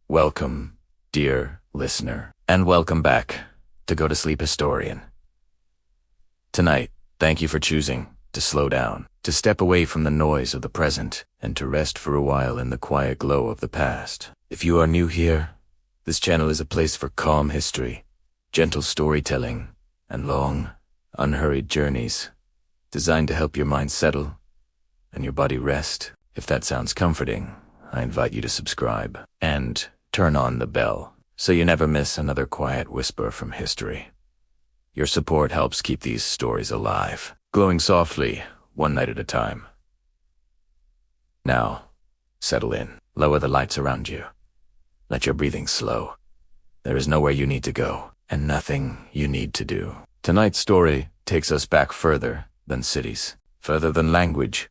Welcome, dear listener, and welcome back to Go to Sleep Historian. Tonight, thank you for choosing to slow down, to step away from the noise of the present, and to rest for a while in the quiet glow of the past. If you are new here, this channel is a place for calm history, gentle storytelling, and long, unhurried journeys, designed to help your mind settle and your body rest. If that sounds comforting, I invite you to subscribe and turn on the bell so you never miss another quiet whisper from history. Your support helps keep these stories alive, glowing softly, one night at a time. Now, settle in. Lower the lights around you. Let your breathing slow. There is nowhere you need to go, and nothing you need to do. Tonight's story takes us back further than cities, further than language,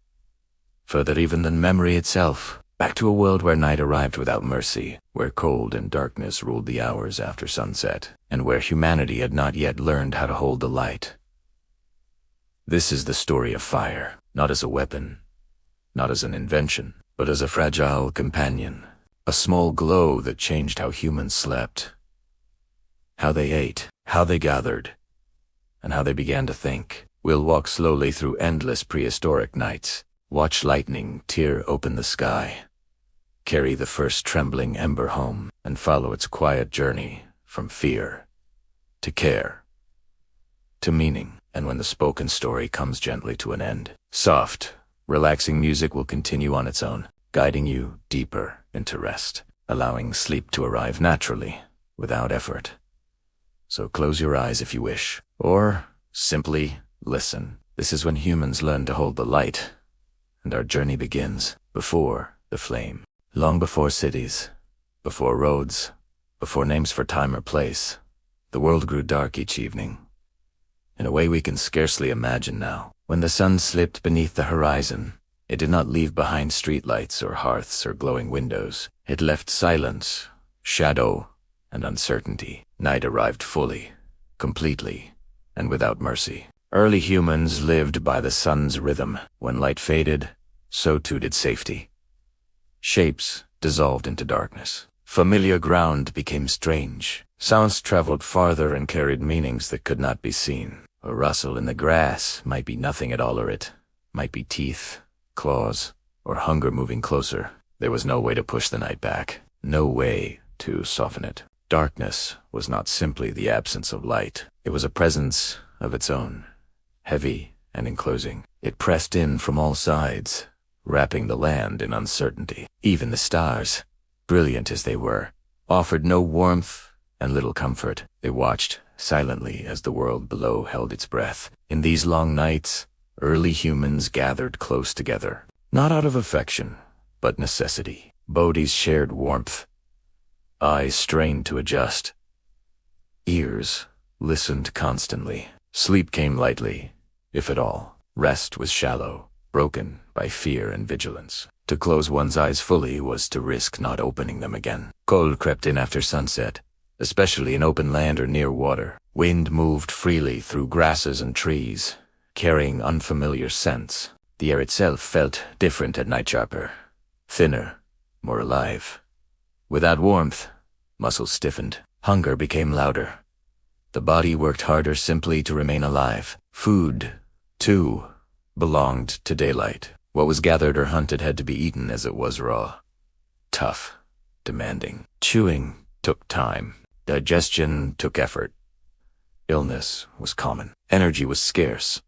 further even than memory itself, back to a world where night arrived without mercy, where cold and darkness ruled the hours after sunset, and where humanity had not yet learned how to hold the light. This is the story of fire, not as a weapon, not as an invention, but as a fragile companion, a small glow that changed how humans slept, how they ate, how they gathered, and how they began to think. We'll walk slowly through endless prehistoric nights, watch lightning tear open the sky, carry the first trembling ember home, and follow its quiet journey from fear to care to meaning. And when the spoken story comes gently to an end, soft, relaxing music will continue on its own, guiding you deeper into rest, allowing sleep to arrive naturally, without effort. So close your eyes if you wish, or simply listen. This is when humans learn to hold the light, and our journey begins before the flame. Long before cities, before roads, before names for time or place, the world grew dark each evening, in a way we can scarcely imagine now. When the sun slipped beneath the horizon, it did not leave behind streetlights or hearths or glowing windows. It left silence, shadow, and uncertainty. Night arrived fully, completely, and without mercy. Early humans lived by the sun's rhythm. When light faded, so too did safety. Shapes dissolved into darkness. Familiar ground became strange. Sounds traveled farther and carried meanings that could not be seen. A rustle in the grass might be nothing at all, or it might be teeth, claws, or hunger moving closer. There was no way to push the night back, no way to soften it. Darkness was not simply the absence of light. It was a presence of its own, heavy and enclosing. It pressed in from all sides, wrapping the land in uncertainty. Even the stars, brilliant as they were, offered no warmth and little comfort. They watched silently as the world below held its breath. In these long nights, early humans gathered close together, not out of affection, but necessity. Bodies shared warmth, eyes strained to adjust, ears listened constantly. Sleep came lightly, if at all. Rest was shallow, broken by fear and vigilance. To close one's eyes fully was to risk not opening them again. Cold crept in after sunset, especially in open land or near water. Wind moved freely through grasses and trees, carrying unfamiliar scents. The air itself felt different at night, sharper, thinner, more alive. Without warmth, muscles stiffened. Hunger became louder. The body worked harder simply to remain alive. Food, too, belonged to daylight. What was gathered or hunted had to be eaten as it was raw. Tough, demanding. Chewing took time. Digestion took effort. Illness was common. Energy was scarce.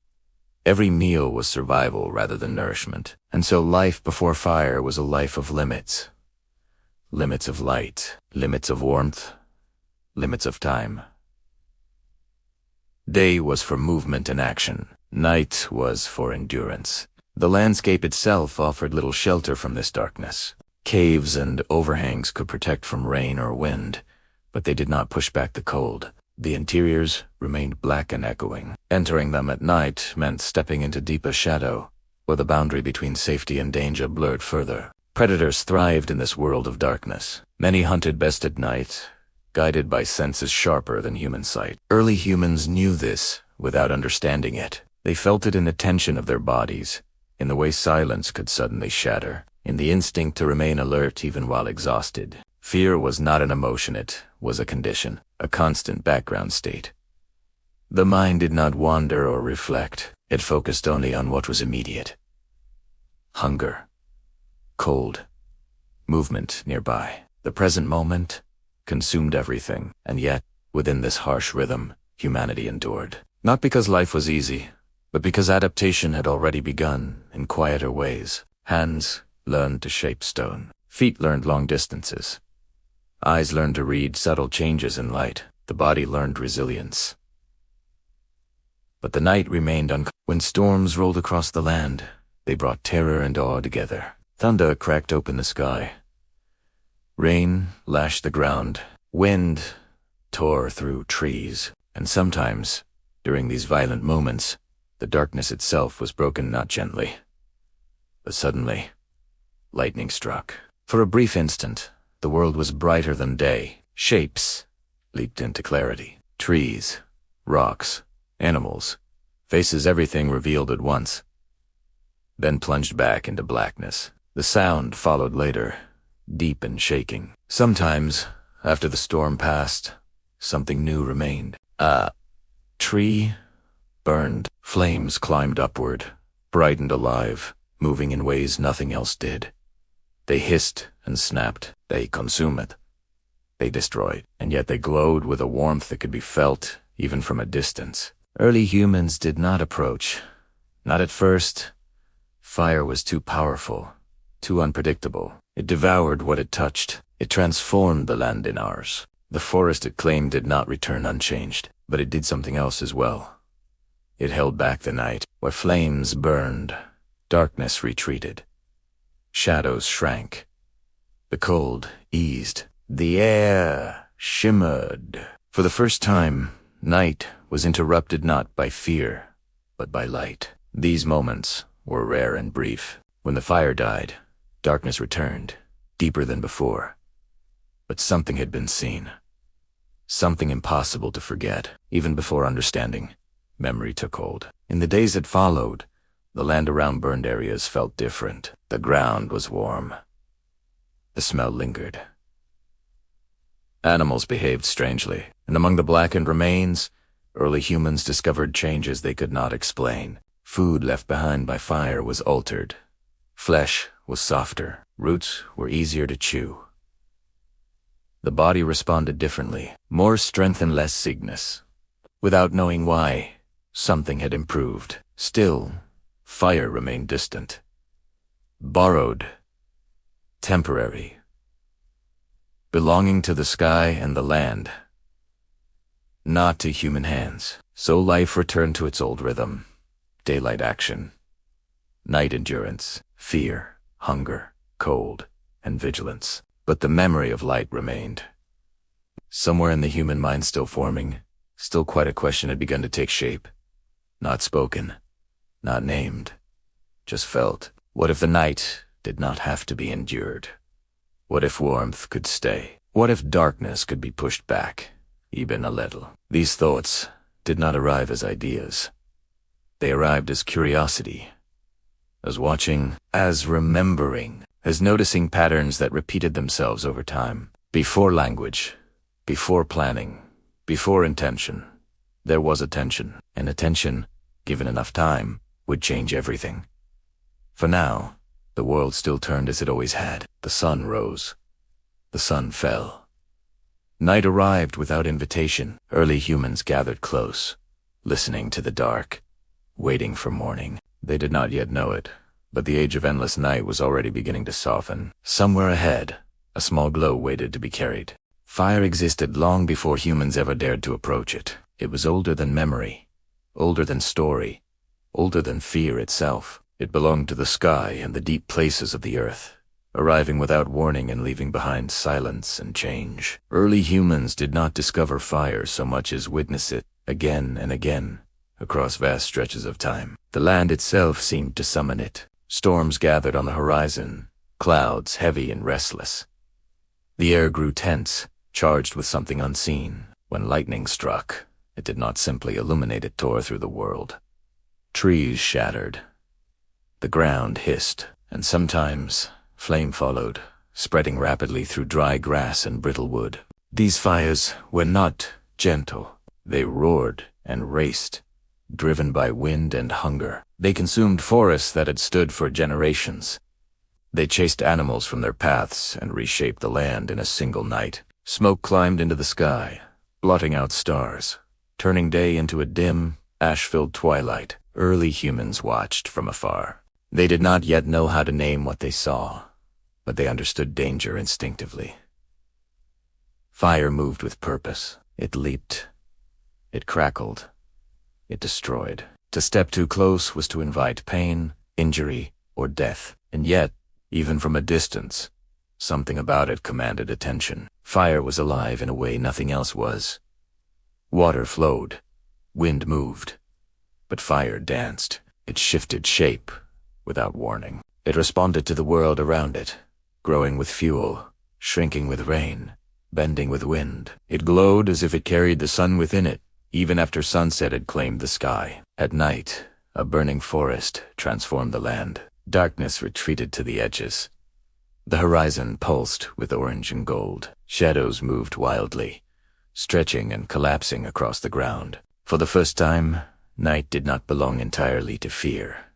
Every meal was survival rather than nourishment. And so life before fire was a life of limits. Limits of light, limits of warmth, limits of time. Day was for movement and action. Night was for endurance. The landscape itself offered little shelter from this darkness. Caves and overhangs could protect from rain or wind, but they did not push back the cold. The interiors remained black and echoing. Entering them at night meant stepping into deeper shadow, where the boundary between safety and danger blurred further. Predators thrived in this world of darkness. Many hunted best at night, guided by senses sharper than human sight. Early humans knew this without understanding it. They felt it in the tension of their bodies, in the way silence could suddenly shatter, in the instinct to remain alert even while exhausted. Fear was not an emotion, it was a condition, a constant background state. The mind did not wander or reflect. It focused only on what was immediate. Hunger, cold, movement nearby. The present moment consumed everything, and yet, within this harsh rhythm, humanity endured. Not because life was easy, but because adaptation had already begun in quieter ways. Hands learned to shape stone. Feet learned long distances. Eyes learned to read subtle changes in light. The body learned resilience. But the night remained When storms rolled across the land, they brought terror and awe together. Thunder cracked open the sky. Rain lashed the ground. Wind tore through trees. And sometimes, during these violent moments, the darkness itself was broken not gently, but suddenly. Lightning struck. For a brief instant, the world was brighter than day. Shapes leaped into clarity. Trees, rocks, animals, faces, everything revealed at once. Then plunged back into blackness. The sound followed later, deep and shaking. Sometimes, after the storm passed, something new remained. A tree burned. Flames climbed upward, bright and alive, moving in ways nothing else did. They hissed and snapped. They consumed. They destroyed. And yet they glowed with a warmth that could be felt even from a distance. Early humans did not approach. Not at first. Fire was too powerful, too unpredictable. It devoured what it touched. It transformed the land in ours. The forest it claimed did not return unchanged, but it did something else as well. It held back the night. Where flames burned, darkness retreated. Shadows shrank. The cold eased. The air shimmered. For the first time, night was interrupted not by fear, but by light. These moments were rare and brief. When the fire died, darkness returned, deeper than before. But something had been seen. Something impossible to forget. Even before understanding, memory took hold. In the days that followed, the land around burned areas felt different. The ground was warm. The smell lingered. Animals behaved strangely, and among the blackened remains, early humans discovered changes they could not explain. Food left behind by fire was altered. Flesh was softer. Roots were easier to chew. The body responded differently, more strength and less sickness. Without knowing why, something had improved. Still, fire remained distant. Borrowed. Temporary. Belonging to the sky and the land. Not to human hands. So life returned to its old rhythm. Daylight action. Night endurance. Fear, hunger, cold, and vigilance. But the memory of light remained. Somewhere in the human mind still forming, still quite a question had begun to take shape. Not spoken, not named, just felt. What if the night did not have to be endured? What if warmth could stay? What if darkness could be pushed back, even a little? These thoughts did not arrive as ideas. They arrived as curiosity, as watching, as remembering, as noticing patterns that repeated themselves over time. Before language, before planning, before intention, there was attention, and attention, given enough time, would change everything. For now, the world still turned as it always had. The sun rose. The sun fell. Night arrived without invitation. Early humans gathered close, listening to the dark, waiting for morning. They did not yet know it, but the age of endless night was already beginning to soften. Somewhere ahead, a small glow waited to be carried. Fire existed long before humans ever dared to approach it. It was older than memory, older than story, older than fear itself. It belonged to the sky and the deep places of the earth, arriving without warning and leaving behind silence and change. Early humans did not discover fire so much as witness it again and again across vast stretches of time. The land itself seemed to summon it. Storms gathered on the horizon, clouds heavy and restless. The air grew tense, charged with something unseen. When lightning struck, it did not simply illuminate, it tore through the world. Trees shattered. The ground hissed, and sometimes flame followed, spreading rapidly through dry grass and brittle wood. These fires were not gentle. They roared and raced, driven by wind and hunger. They consumed forests that had stood for generations. They chased animals from their paths and reshaped the land in a single night. Smoke climbed into the sky, blotting out stars, turning day into a dim, ash-filled twilight. Early humans watched from afar. They did not yet know how to name what they saw, but they understood danger instinctively. Fire moved with purpose. It leaped. It crackled. It destroyed. To step too close was to invite pain, injury, or death. And yet, even from a distance, something about it commanded attention. Fire was alive in a way nothing else was. Water flowed. Wind moved. But fire danced. It shifted shape without warning. It responded to the world around it, growing with fuel, shrinking with rain, bending with wind. It glowed as if it carried the sun within it, even after sunset had claimed the sky. At night, a burning forest transformed the land. Darkness retreated to the edges. The horizon pulsed with orange and gold. Shadows moved wildly, stretching and collapsing across the ground. For the first time, night did not belong entirely to fear.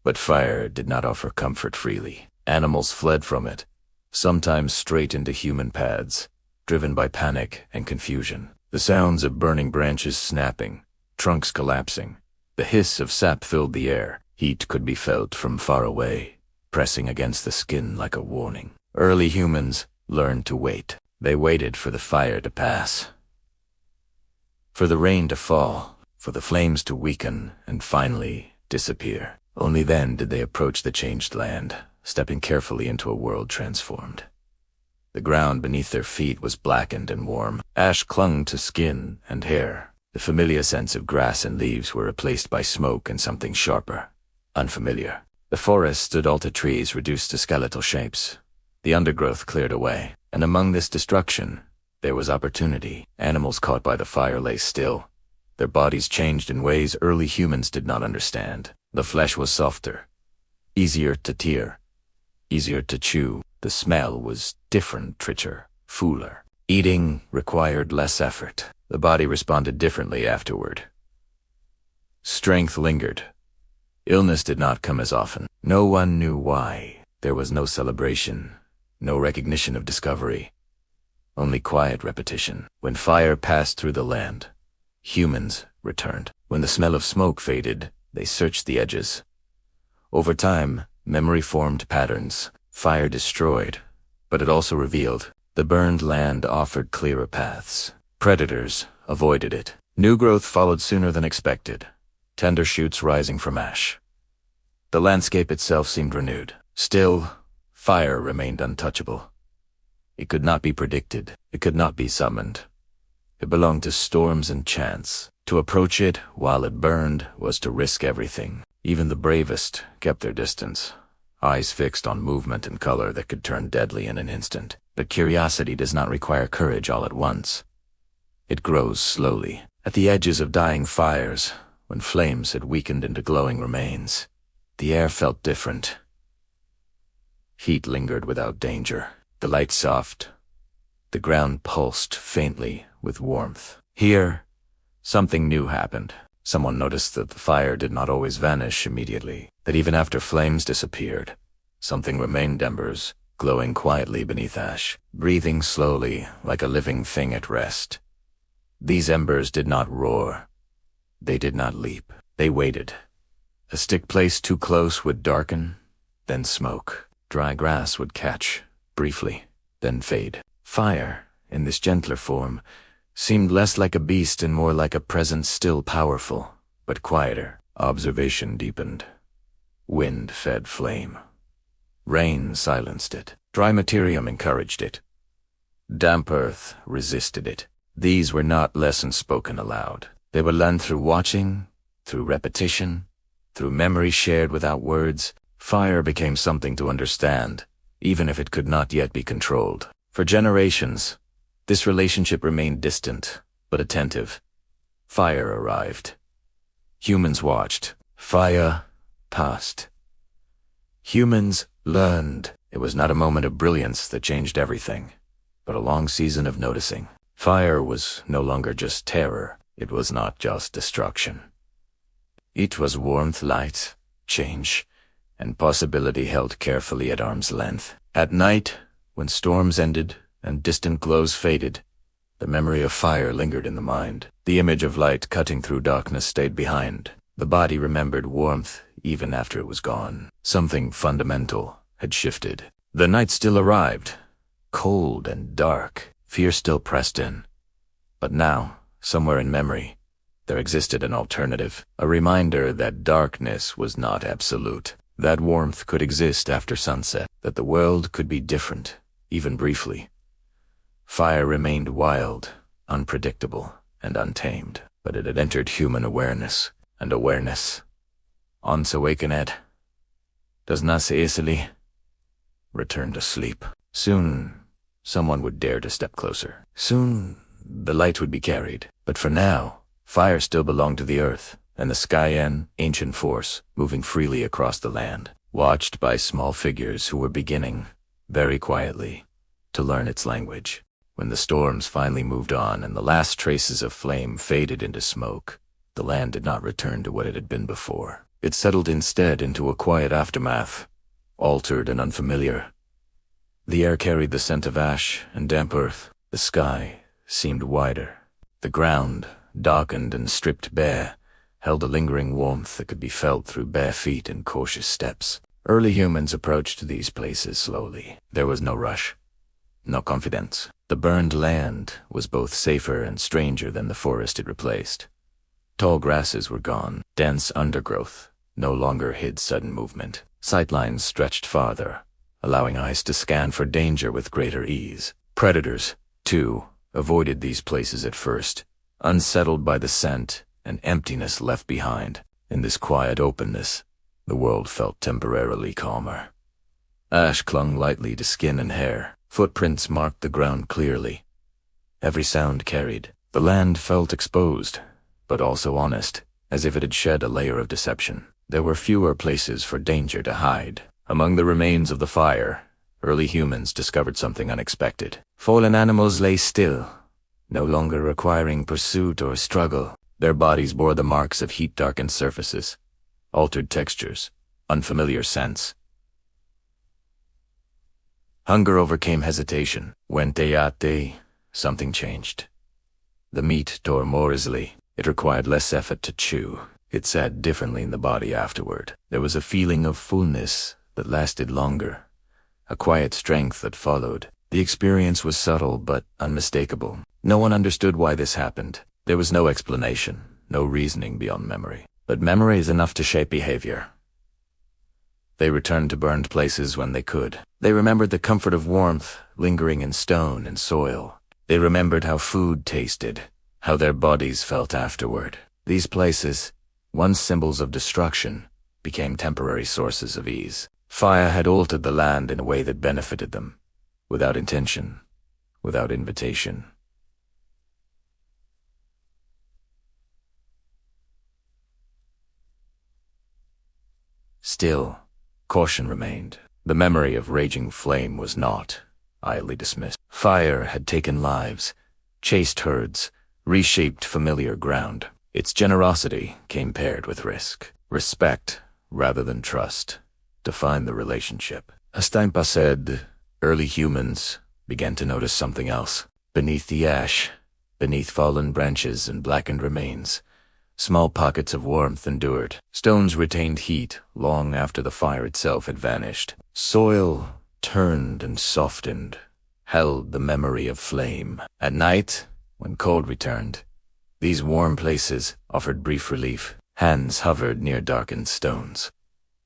But fire did not offer comfort freely. Animals fled from it, sometimes straight into human paths, driven by panic and confusion. The sounds of burning branches snapping, trunks collapsing, the hiss of sap filled the air. Heat could be felt from far away, pressing against the skin like a warning. Early humans learned to wait. They waited for the fire to pass, for the rain to fall, for the flames to weaken and finally disappear. Only then did they approach the changed land, stepping carefully into a world transformed. The ground beneath their feet was blackened and warm. Ash clung to skin and hair. The familiar scents of grass and leaves were replaced by smoke and something sharper, unfamiliar. The forest stood all to trees reduced to skeletal shapes. The undergrowth cleared away, and among this destruction, there was opportunity. Animals caught by the fire lay still. Their bodies changed in ways early humans did not understand. The flesh was softer, easier to tear, easier to chew. The smell was different, richer, fuller. Eating required less effort. The body responded differently afterward. Strength lingered. Illness did not come as often. No one knew why. There was no celebration, no recognition of discovery, only quiet repetition. When fire passed through the land, humans returned. When the smell of smoke faded, they searched the edges. Over time, memory formed patterns. Fire destroyed, but it also revealed. The burned land offered clearer paths. Predators avoided it. New growth followed sooner than expected, tender shoots rising from ash. The landscape itself seemed renewed. Still, fire remained untouchable. It could not be predicted. It could not be summoned. It belonged to storms and chance. To approach it while it burned was to risk everything. Even the bravest kept their distance, eyes fixed on movement and color that could turn deadly in an instant. But curiosity does not require courage all at once. It grows slowly. At the edges of dying fires, when flames had weakened into glowing remains, the air felt different. Heat lingered without danger. The light soft. The ground pulsed faintly with warmth. Here, something new happened. Someone noticed that the fire did not always vanish immediately, that even after flames disappeared, something remained embers, glowing quietly beneath ash, breathing slowly like a living thing at rest. These embers did not roar. They did not leap. They waited. A stick placed too close would darken, then smoke. Dry grass would catch, briefly, then fade. Fire, in this gentler form, seemed less like a beast and more like a presence still powerful, but quieter. Observation deepened. Wind fed flame. Rain silenced it. Dry materium encouraged it. Damp earth resisted it. These were not lessons spoken aloud. They were learned through watching, through repetition, through memory shared without words. Fire became something to understand, even if it could not yet be controlled. For generations, this relationship remained distant, but attentive. Fire arrived. Humans watched. Fire passed. Humans learned. It was not a moment of brilliance that changed everything, but a long season of noticing. Fire was no longer just terror. It was not just destruction. It was warmth, light, change, and possibility held carefully at arm's length. At night, when storms ended and distant glows faded, the memory of fire lingered in the mind. The image of light cutting through darkness stayed behind. The body remembered warmth even after it was gone. Something fundamental had shifted. The night still arrived, cold and dark. Fear still pressed in. But now, somewhere in memory, there existed an alternative, a reminder that darkness was not absolute, that warmth could exist after sunset, that the world could be different, even briefly. Fire remained wild, unpredictable, and untamed, but it had entered human awareness, and awareness, once awakened, does not so easily return to sleep. Soon, someone would dare to step closer. Soon, the light would be carried. But for now, fire still belonged to the earth, and the sky an ancient force moving freely across the land, watched by small figures who were beginning, very quietly, to learn its language. When the storms finally moved on and the last traces of flame faded into smoke, the land did not return to what it had been before. It settled instead into a quiet aftermath, altered and unfamiliar. The air carried the scent of ash and damp earth. The sky seemed wider. The ground, darkened and stripped bare, held a lingering warmth that could be felt through bare feet and cautious steps. Early humans approached these places slowly. There was no rush, no confidence. The burned land was both safer and stranger than the forest it replaced. Tall grasses were gone. Dense undergrowth no longer hid sudden movement. Sightlines stretched farther, allowing eyes to scan for danger with greater ease. Predators, too, avoided these places at first, unsettled by the scent and emptiness left behind. In this quiet openness, the world felt temporarily calmer. Ash clung lightly to skin and hair. Footprints marked the ground clearly. Every sound carried. The land felt exposed, but also honest, as if it had shed a layer of deception. There were fewer places for danger to hide. Among the remains of the fire, early humans discovered something unexpected. Fallen animals lay still, no longer requiring pursuit or struggle. Their bodies bore the marks of heat-darkened surfaces, altered textures, unfamiliar scents. Hunger overcame hesitation. When they ate, something changed. The meat tore more easily. It required less effort to chew. It sat differently in the body afterward. There was a feeling of fullness that lasted longer, a quiet strength that followed. The experience was subtle but unmistakable. No one understood why this happened. There was no explanation, no reasoning beyond memory. But memory is enough to shape behavior. They returned to burned places when they could. They remembered the comfort of warmth lingering in stone and soil. They remembered how food tasted, how their bodies felt afterward. These places, once symbols of destruction, became temporary sources of ease. Fire had altered the land in a way that benefited them, without intention, without invitation. Still, caution remained. The memory of raging flame was not idly dismissed. Fire had taken lives, chased herds, reshaped familiar ground. Its generosity came paired with risk. Respect, rather than trust, defined the relationship. As time passed, early humans began to notice something else. Beneath the ash, beneath fallen branches and blackened remains, small pockets of warmth endured. Stones retained heat long after the fire itself had vanished. Soil turned and softened, held the memory of flame. At night, when cold returned, these warm places offered brief relief. Hands hovered near darkened stones.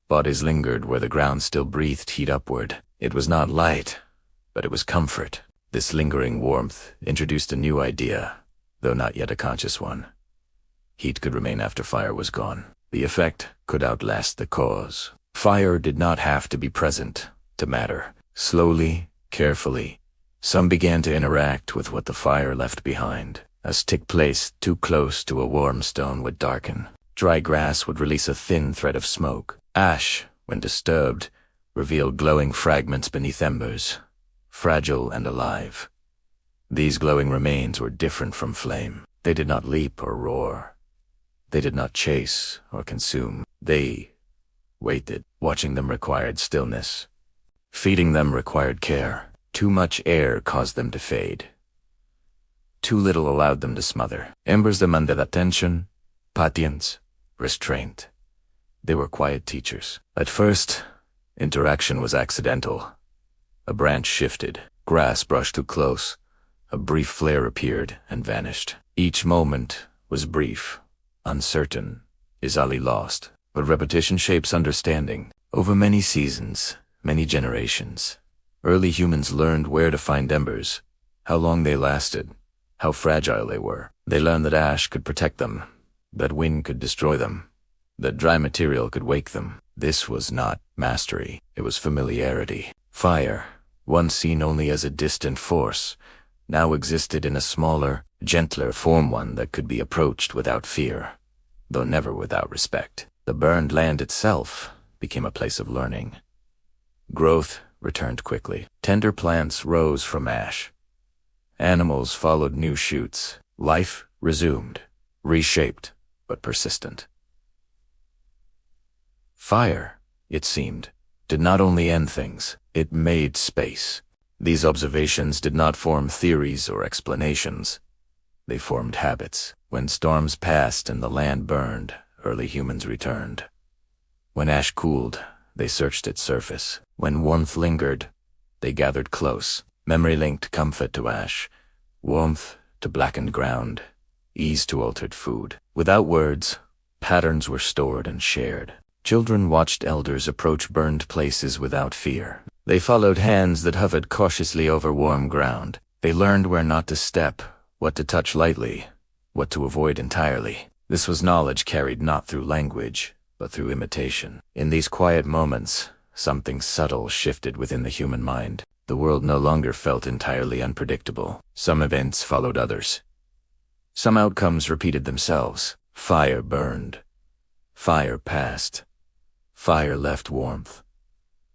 Bodies lingered where the ground still breathed heat upward. It was not light, but it was comfort. This lingering warmth introduced a new idea, though not yet a conscious one. Heat could remain after fire was gone. The effect could outlast the cause. Fire did not have to be present to matter. Slowly, carefully, some began to interact with what the fire left behind. A stick placed too close to a warm stone would darken. Dry grass would release a thin thread of smoke. Ash, when disturbed, revealed glowing fragments beneath embers, fragile and alive. These glowing remains were different from flame. They did not leap or roar. They did not chase or consume. They waited. Watching them required stillness. Feeding them required care. Too much air caused them to fade. Too little allowed them to smother. Embers demanded attention, patience, restraint. They were quiet teachers. At first, interaction was accidental. A branch shifted. Grass brushed too close. A brief flare appeared and vanished. Each moment was brief, uncertain, easily lost. But repetition shapes understanding. Over many seasons, many generations, early humans learned where to find embers, how long they lasted, how fragile they were. They learned that ash could protect them, that wind could destroy them, that dry material could wake them. This was not mastery, it was familiarity. Fire, once seen only as a distant force, now existed in a smaller, gentler form, one that could be approached without fear, though never without respect. The burned land itself became a place of learning. Growth returned quickly. Tender plants rose from ash. Animals followed new shoots. Life resumed, reshaped, but persistent. Fire, it seemed, did not only end things, it made space. These observations did not form theories or explanations. They formed habits. When storms passed and the land burned, early humans returned. When ash cooled, they searched its surface. When warmth lingered, they gathered close. Memory linked comfort to ash, warmth to blackened ground, ease to altered food. Without words, patterns were stored and shared. Children watched elders approach burned places without fear. They followed hands that hovered cautiously over warm ground. They learned where not to step, what to touch lightly, what to avoid entirely. This was knowledge carried not through language, but through imitation. In these quiet moments, something subtle shifted within the human mind. The world no longer felt entirely unpredictable. Some events followed others. Some outcomes repeated themselves. Fire burned. Fire passed. Fire left warmth.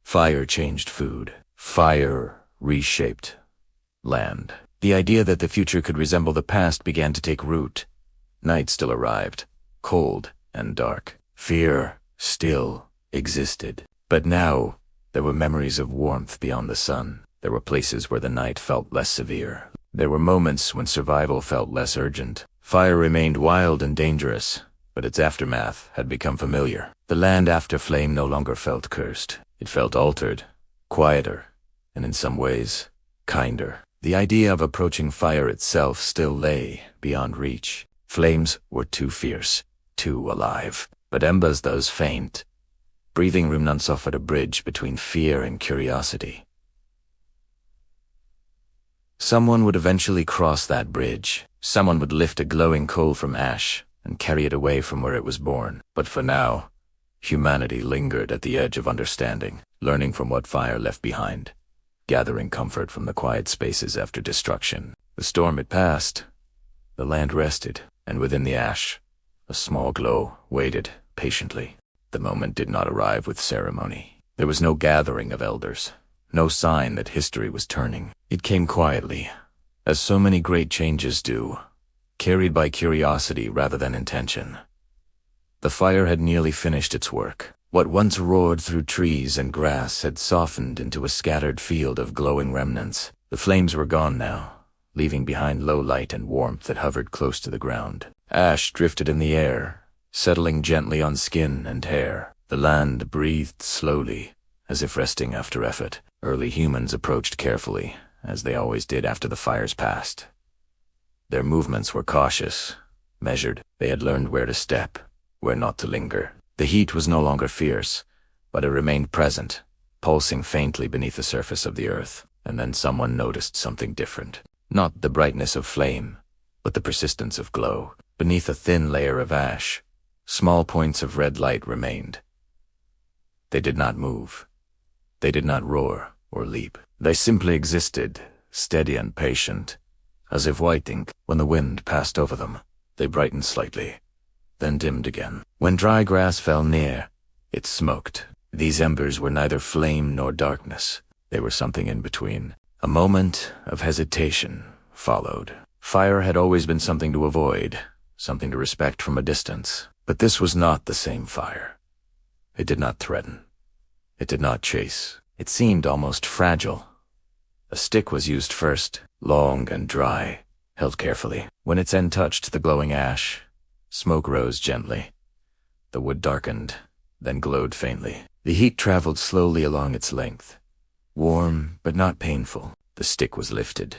Fire changed food. Fire reshaped land. The idea that the future could resemble the past began to take root. Night still arrived, cold and dark. Fear still existed. But now, there were memories of warmth beyond the sun. There were places where the night felt less severe. There were moments when survival felt less urgent. Fire remained wild and dangerous, but its aftermath had become familiar. The land after flame no longer felt cursed. It felt altered, quieter, and in some ways, kinder. The idea of approaching fire itself still lay beyond reach. Flames were too fierce, too alive. But embers, those faint. Breathing room none offered a bridge between fear and curiosity. Someone would eventually cross that bridge. Someone would lift a glowing coal from ash and carry it away from where it was born. But for now, humanity lingered at the edge of understanding, learning from what fire left behind, gathering comfort from the quiet spaces after destruction. The storm had passed. The land rested, and within the ash, a small glow waited patiently. The moment did not arrive with ceremony. There was no gathering of elders, no sign that history was turning. It came quietly, as so many great changes do, carried by curiosity rather than intention. The fire had nearly finished its work. What once roared through trees and grass had softened into a scattered field of glowing remnants. The flames were gone now, leaving behind low light and warmth that hovered close to the ground. Ash drifted in the air, settling gently on skin and hair. The land breathed slowly, as if resting after effort. Early humans approached carefully, as they always did after the fires passed. Their movements were cautious, measured. They had learned where to step, where not to linger. The heat was no longer fierce, but it remained present, pulsing faintly beneath the surface of the earth. And then someone noticed something different. Not the brightness of flame, but the persistence of glow. Beneath a thin layer of ash, small points of red light remained. They did not move. They did not roar or leap. They simply existed, steady and patient, as if waiting. When the wind passed over them, they brightened slightly, then dimmed again. When dry grass fell near, it smoked. These embers were neither flame nor darkness. They were something in between. A moment of hesitation followed. Fire had always been something to avoid, something to respect from a distance. But this was not the same fire. It did not threaten. It did not chase. It seemed almost fragile. A stick was used first, long and dry, held carefully. When its end touched the glowing ash, smoke rose gently. The wood darkened, then glowed faintly. The heat traveled slowly along its length. Warm, but not painful. The stick was lifted.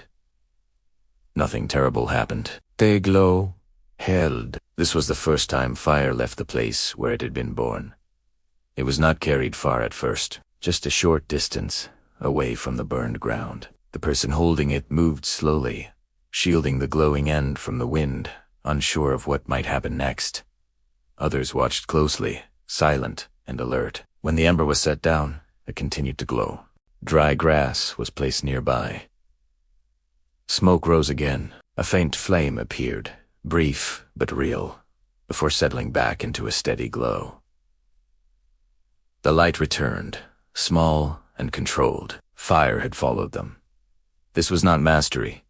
Nothing terrible happened. The glow held. This was the first time fire left the place where it had been born. It was not carried far at first, just a short distance away from the burned ground. The person holding it moved slowly, shielding the glowing end from the wind, unsure of what might happen next. Others watched closely, silent and alert. When the ember was set down, it continued to glow. Dry grass was placed nearby. Smoke rose again. A faint flame appeared, brief but real, before settling back into a steady glow. The light returned, small and controlled. Fire had followed them. This was not mastery.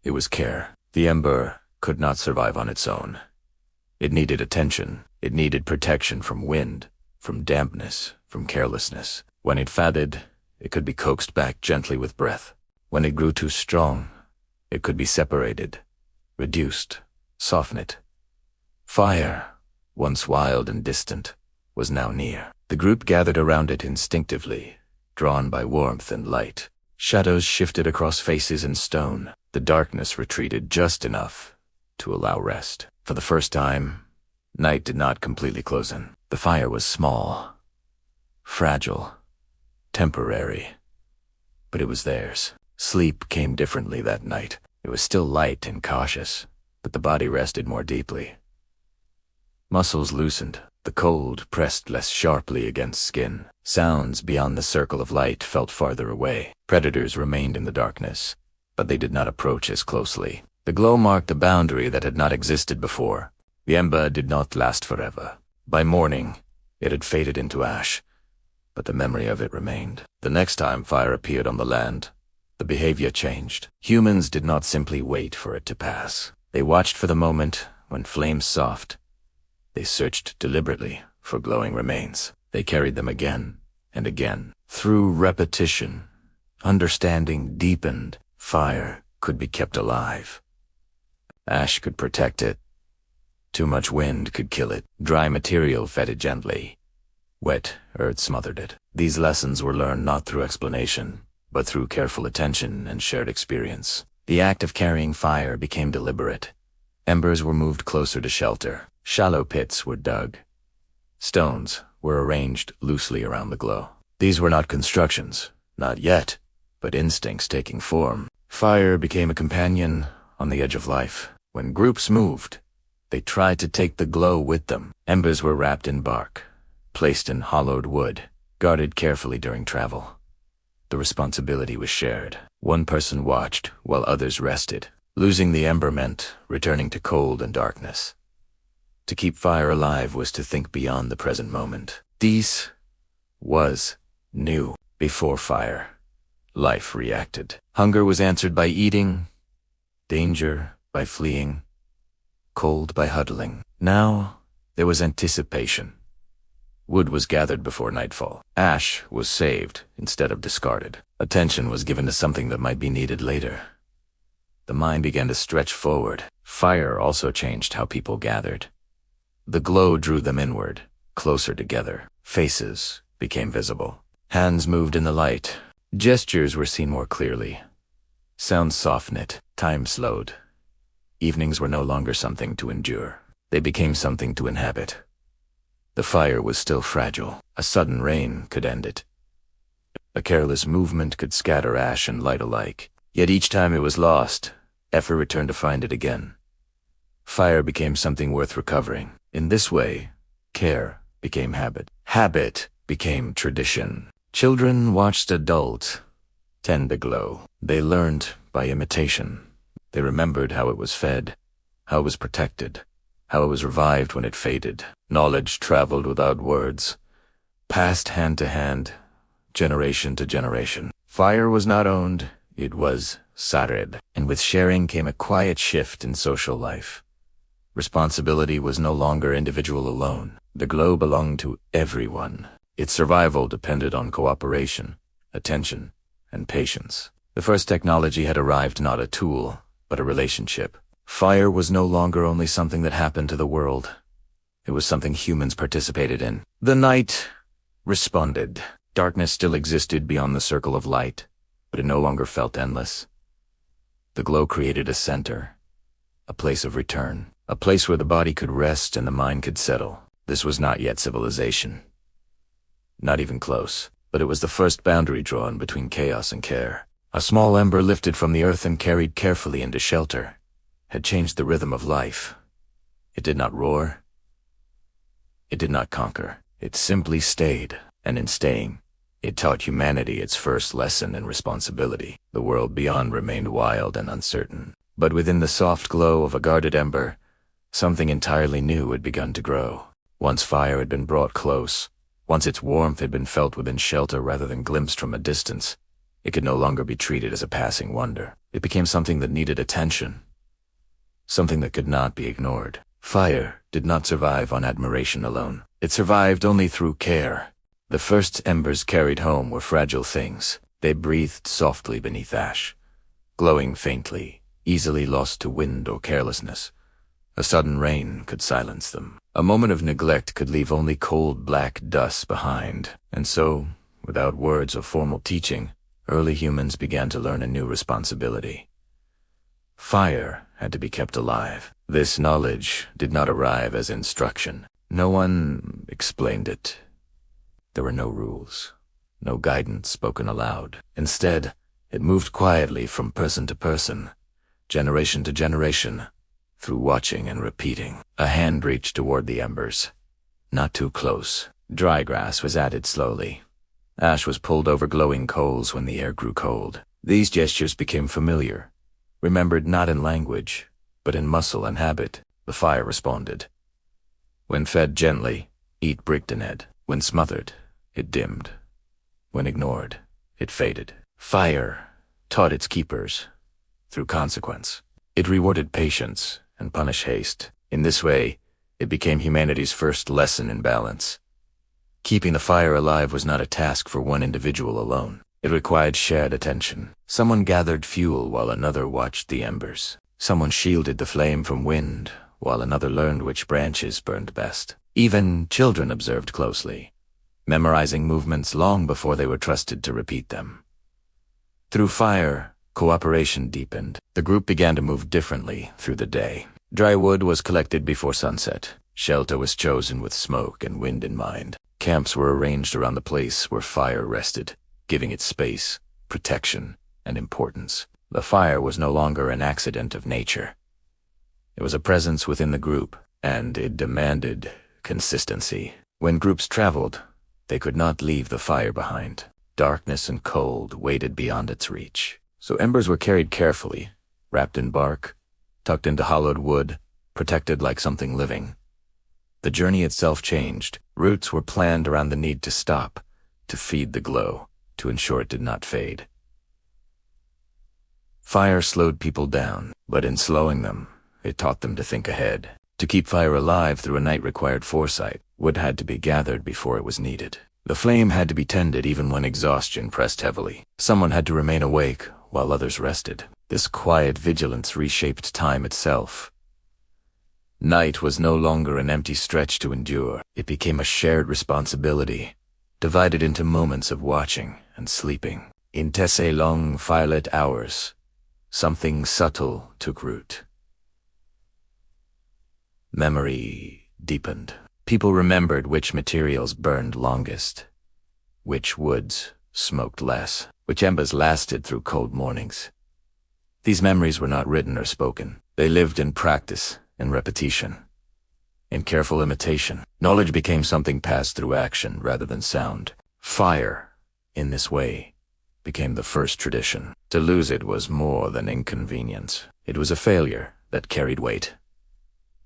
It was care. The ember could not survive on its own. It needed attention. It needed protection from wind, from dampness, from carelessness. When it faded, it could be coaxed back gently with breath. When it grew too strong, it could be separated, reduced, softened. Fire, once wild and distant, was now near. The group gathered around it instinctively, drawn by warmth and light. Shadows shifted across faces and stone. The darkness retreated just enough to allow rest. For the first time, night did not completely close in. The fire was small, fragile, temporary, but it was theirs. Sleep came differently that night. It was still light and cautious, but the body rested more deeply. Muscles loosened. The cold pressed less sharply against skin. Sounds beyond the circle of light felt farther away. Predators remained in the darkness, but they did not approach as closely. The glow marked a boundary that had not existed before. The ember did not last forever. By morning, it had faded into ash, but the memory of it remained. The next time fire appeared on the land, the behavior changed. Humans did not simply wait for it to pass. They watched for the moment when flames soft. They searched deliberately for glowing remains. They carried them again and again. Through repetition, understanding deepened. Fire could be kept alive. Ash could protect it. Too much wind could kill it. Dry material fed it gently. Wet earth smothered it. These lessons were learned not through explanation, but through careful attention and shared experience. The act of carrying fire became deliberate. Embers were moved closer to shelter. Shallow pits were dug. Stones were arranged loosely around the glow. These were not constructions, not yet, but instincts taking form. Fire became a companion on the edge of life. When groups moved, they tried to take the glow with them. Embers were wrapped in bark, placed in hollowed wood, guarded carefully during travel. The responsibility was shared. One person watched while others rested. Losing the ember meant returning to cold and darkness. To keep fire alive was to think beyond the present moment. This was new. Before fire, life reacted. Hunger was answered by eating, danger by fleeing, cold by huddling. Now there was anticipation. Wood was gathered before nightfall. Ash was saved instead of discarded. Attention was given to something that might be needed later. The mind began to stretch forward. Fire also changed how people gathered. The glow drew them inward, closer together. Faces became visible. Hands moved in the light. Gestures were seen more clearly. Sounds softened. Time slowed. Evenings were no longer something to endure. They became something to inhabit. The fire was still fragile. A sudden rain could end it. A careless movement could scatter ash and light alike. Yet each time it was lost, effort returned to find it again. Fire became something worth recovering. In this way, care became habit. Habit became tradition. Children watched adults tend the glow. They learned by imitation. They remembered how it was fed, how it was protected, how it was revived when it faded. Knowledge traveled without words, passed hand to hand, generation to generation. Fire was not owned, it was sacred, and with sharing came a quiet shift in social life. Responsibility was no longer individual alone. The glow belonged to everyone. Its survival depended on cooperation, attention, and patience. The first technology had arrived, not a tool, but a relationship. Fire was no longer only something that happened to the world. It was something humans participated in. The night responded. Darkness still existed beyond the circle of light, but it no longer felt endless. The glow created a center, a place of return, a place where the body could rest and the mind could settle. This was not yet civilization. Not even close, but it was the first boundary drawn between chaos and care. A small ember lifted from the earth and carried carefully into shelter had changed the rhythm of life. It did not roar. It did not conquer. It simply stayed, and in staying, it taught humanity its first lesson in responsibility. The world beyond remained wild and uncertain, but within the soft glow of a guarded ember, something entirely new had begun to grow. Once fire had been brought close, once its warmth had been felt within shelter rather than glimpsed from a distance, it could no longer be treated as a passing wonder. It became something that needed attention, something that could not be ignored. Fire did not survive on admiration alone. It survived only through care. The first embers carried home were fragile things. They breathed softly beneath ash, glowing faintly, easily lost to wind or carelessness. A sudden rain could silence them. A moment of neglect could leave only cold black dust behind. And so, without words or formal teaching, early humans began to learn a new responsibility. Fire had to be kept alive. This knowledge did not arrive as instruction. No one explained it. There were no rules, no guidance spoken aloud. Instead, it moved quietly from person to person, generation to generation, through watching and repeating. A hand reached toward the embers. Not too close. Dry grass was added slowly. Ash was pulled over glowing coals when the air grew cold. These gestures became familiar, remembered not in language, but in muscle and habit. The fire responded. When fed gently, it brightened. When smothered, it dimmed. When ignored, it faded. Fire taught its keepers through consequence. It rewarded patience and punished haste. In this way, it became humanity's first lesson in balance. Keeping the fire alive was not a task for one individual alone. It required shared attention. Someone gathered fuel while another watched the embers. Someone shielded the flame from wind while another learned which branches burned best. Even children observed closely, memorizing movements long before they were trusted to repeat them. Through fire, cooperation deepened. The group began to move differently through the day. Dry wood was collected before sunset. Shelter was chosen with smoke and wind in mind. Camps were arranged around the place where fire rested, giving it space, protection, and importance. The fire was no longer an accident of nature. It was a presence within the group, and it demanded consistency. When groups traveled, they could not leave the fire behind. Darkness and cold waited beyond its reach. So embers were carried carefully, wrapped in bark, tucked into hollowed wood, protected like something living. The journey itself changed. Routes were planned around the need to stop, to feed the glow, to ensure it did not fade. Fire slowed people down, but in slowing them, it taught them to think ahead. To keep fire alive through a night required foresight. Wood had to be gathered before it was needed. The flame had to be tended even when exhaustion pressed heavily. Someone had to remain awake while others rested. This quiet vigilance reshaped time itself. Night was no longer an empty stretch to endure. It became a shared responsibility, divided into moments of watching and sleeping. In ces long firelit hours, something subtle took root. Memory deepened. People remembered which materials burned longest, which woods smoked less, which embers lasted through cold mornings. These memories were not written or spoken. They lived in practice, in repetition, in careful imitation. Knowledge became something passed through action rather than sound. Fire, in this way, became the first tradition. To lose it was more than inconvenience. It was a failure that carried weight.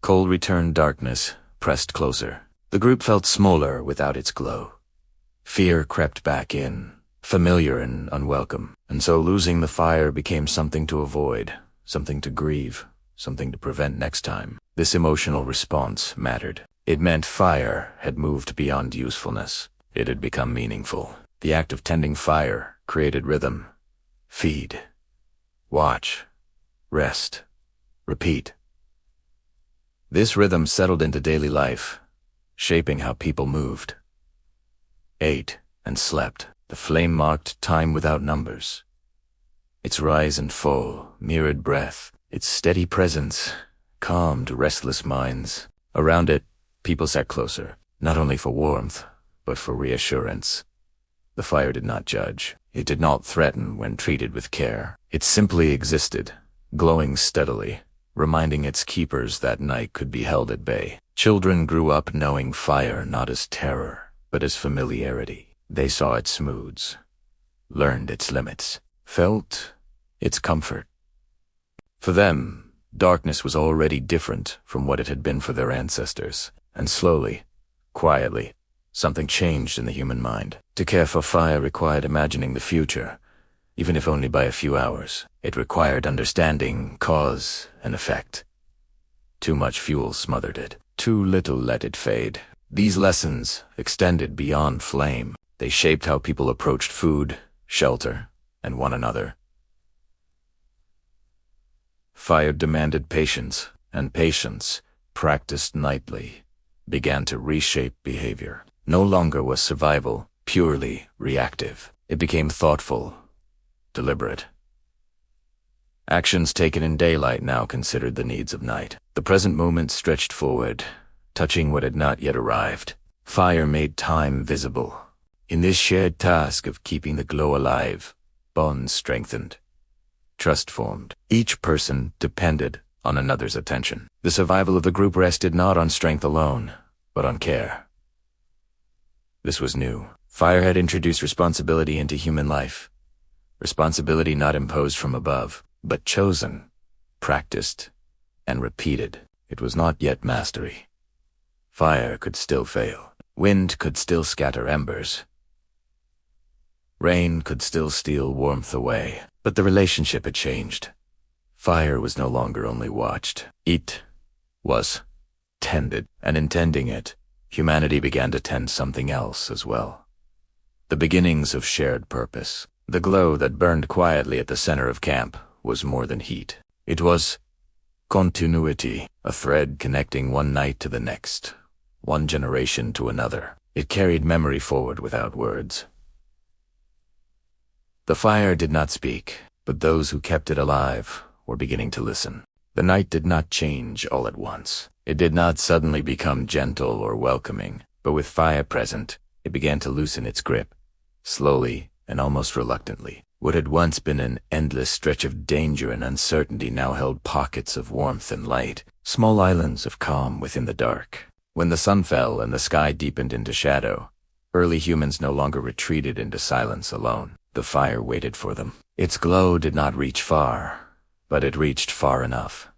Cold returned, darkness pressed closer. The group felt smaller without its glow. Fear crept back in, familiar and unwelcome, and so losing the fire became something to avoid, something to grieve, something to prevent next time. This emotional response mattered. It meant fire had moved beyond usefulness. It had become meaningful. The act of tending fire created rhythm. Feed. Watch. Rest. Repeat. This rhythm settled into daily life, shaping how people moved, ate, and slept. The flame marked time without numbers. Its rise and fall mirrored breath. Its steady presence calmed restless minds. Around it, people sat closer, not only for warmth, but for reassurance. The fire did not judge. It did not threaten when treated with care. It simply existed, glowing steadily, reminding its keepers that night could be held at bay. Children grew up knowing fire not as terror, but as familiarity. They saw its moods, learned its limits, felt its comfort. For them, darkness was already different from what it had been for their ancestors, and slowly, quietly, something changed in the human mind. To care for fire required imagining the future, even if only by a few hours. It required understanding cause and effect. Too much fuel smothered it. Too little let it fade. These lessons extended beyond flame. They shaped how people approached food, shelter, and one another. Fire demanded patience, and patience, practiced nightly, began to reshape behavior. No longer was survival purely reactive. It became thoughtful, deliberate. Actions taken in daylight now considered the needs of night. The present moment stretched forward, touching what had not yet arrived. Fire made time visible. In this shared task of keeping the glow alive, bonds strengthened. Trust formed. Each person depended on another's attention. The survival of the group rested not on strength alone, but on care. This was new. Fire had introduced responsibility into human life. Responsibility not imposed from above, but chosen, practiced, and repeated. It was not yet mastery. Fire could still fail. Wind could still scatter embers. Rain could still steal warmth away. But the relationship had changed. Fire was no longer only watched. It was tended. And in tending it, humanity began to tend something else as well. The beginnings of shared purpose. The glow that burned quietly at the center of camp was more than heat. It was continuity, a thread connecting one night to the next, one generation to another. It carried memory forward without words. The fire did not speak, but those who kept it alive were beginning to listen. The night did not change all at once. It did not suddenly become gentle or welcoming, but with fire present, it began to loosen its grip, slowly and almost reluctantly. What had once been an endless stretch of danger and uncertainty now held pockets of warmth and light, small islands of calm within the dark. When the sun fell and the sky deepened into shadow, early humans no longer retreated into silence alone. The fire waited for them. Its glow did not reach far, but it reached far enough.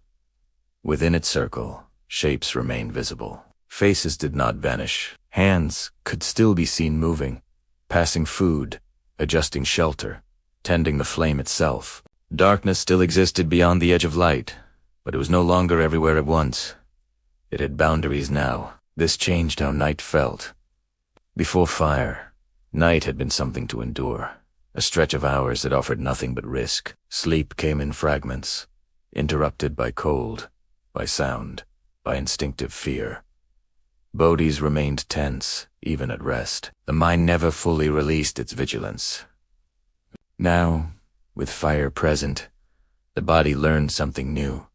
Within its circle, shapes remained visible. Faces did not vanish. Hands could still be seen moving, passing food, adjusting shelter, tending the flame itself. Darkness still existed beyond the edge of light, but it was no longer everywhere at once. It had boundaries now. This changed how night felt. Before fire, night had been something to endure. A stretch of hours that offered nothing but risk. Sleep came in fragments, interrupted by cold, by sound, by instinctive fear. Bodies remained tense, even at rest. The mind never fully released its vigilance. Now, with fire present, the body learned something new.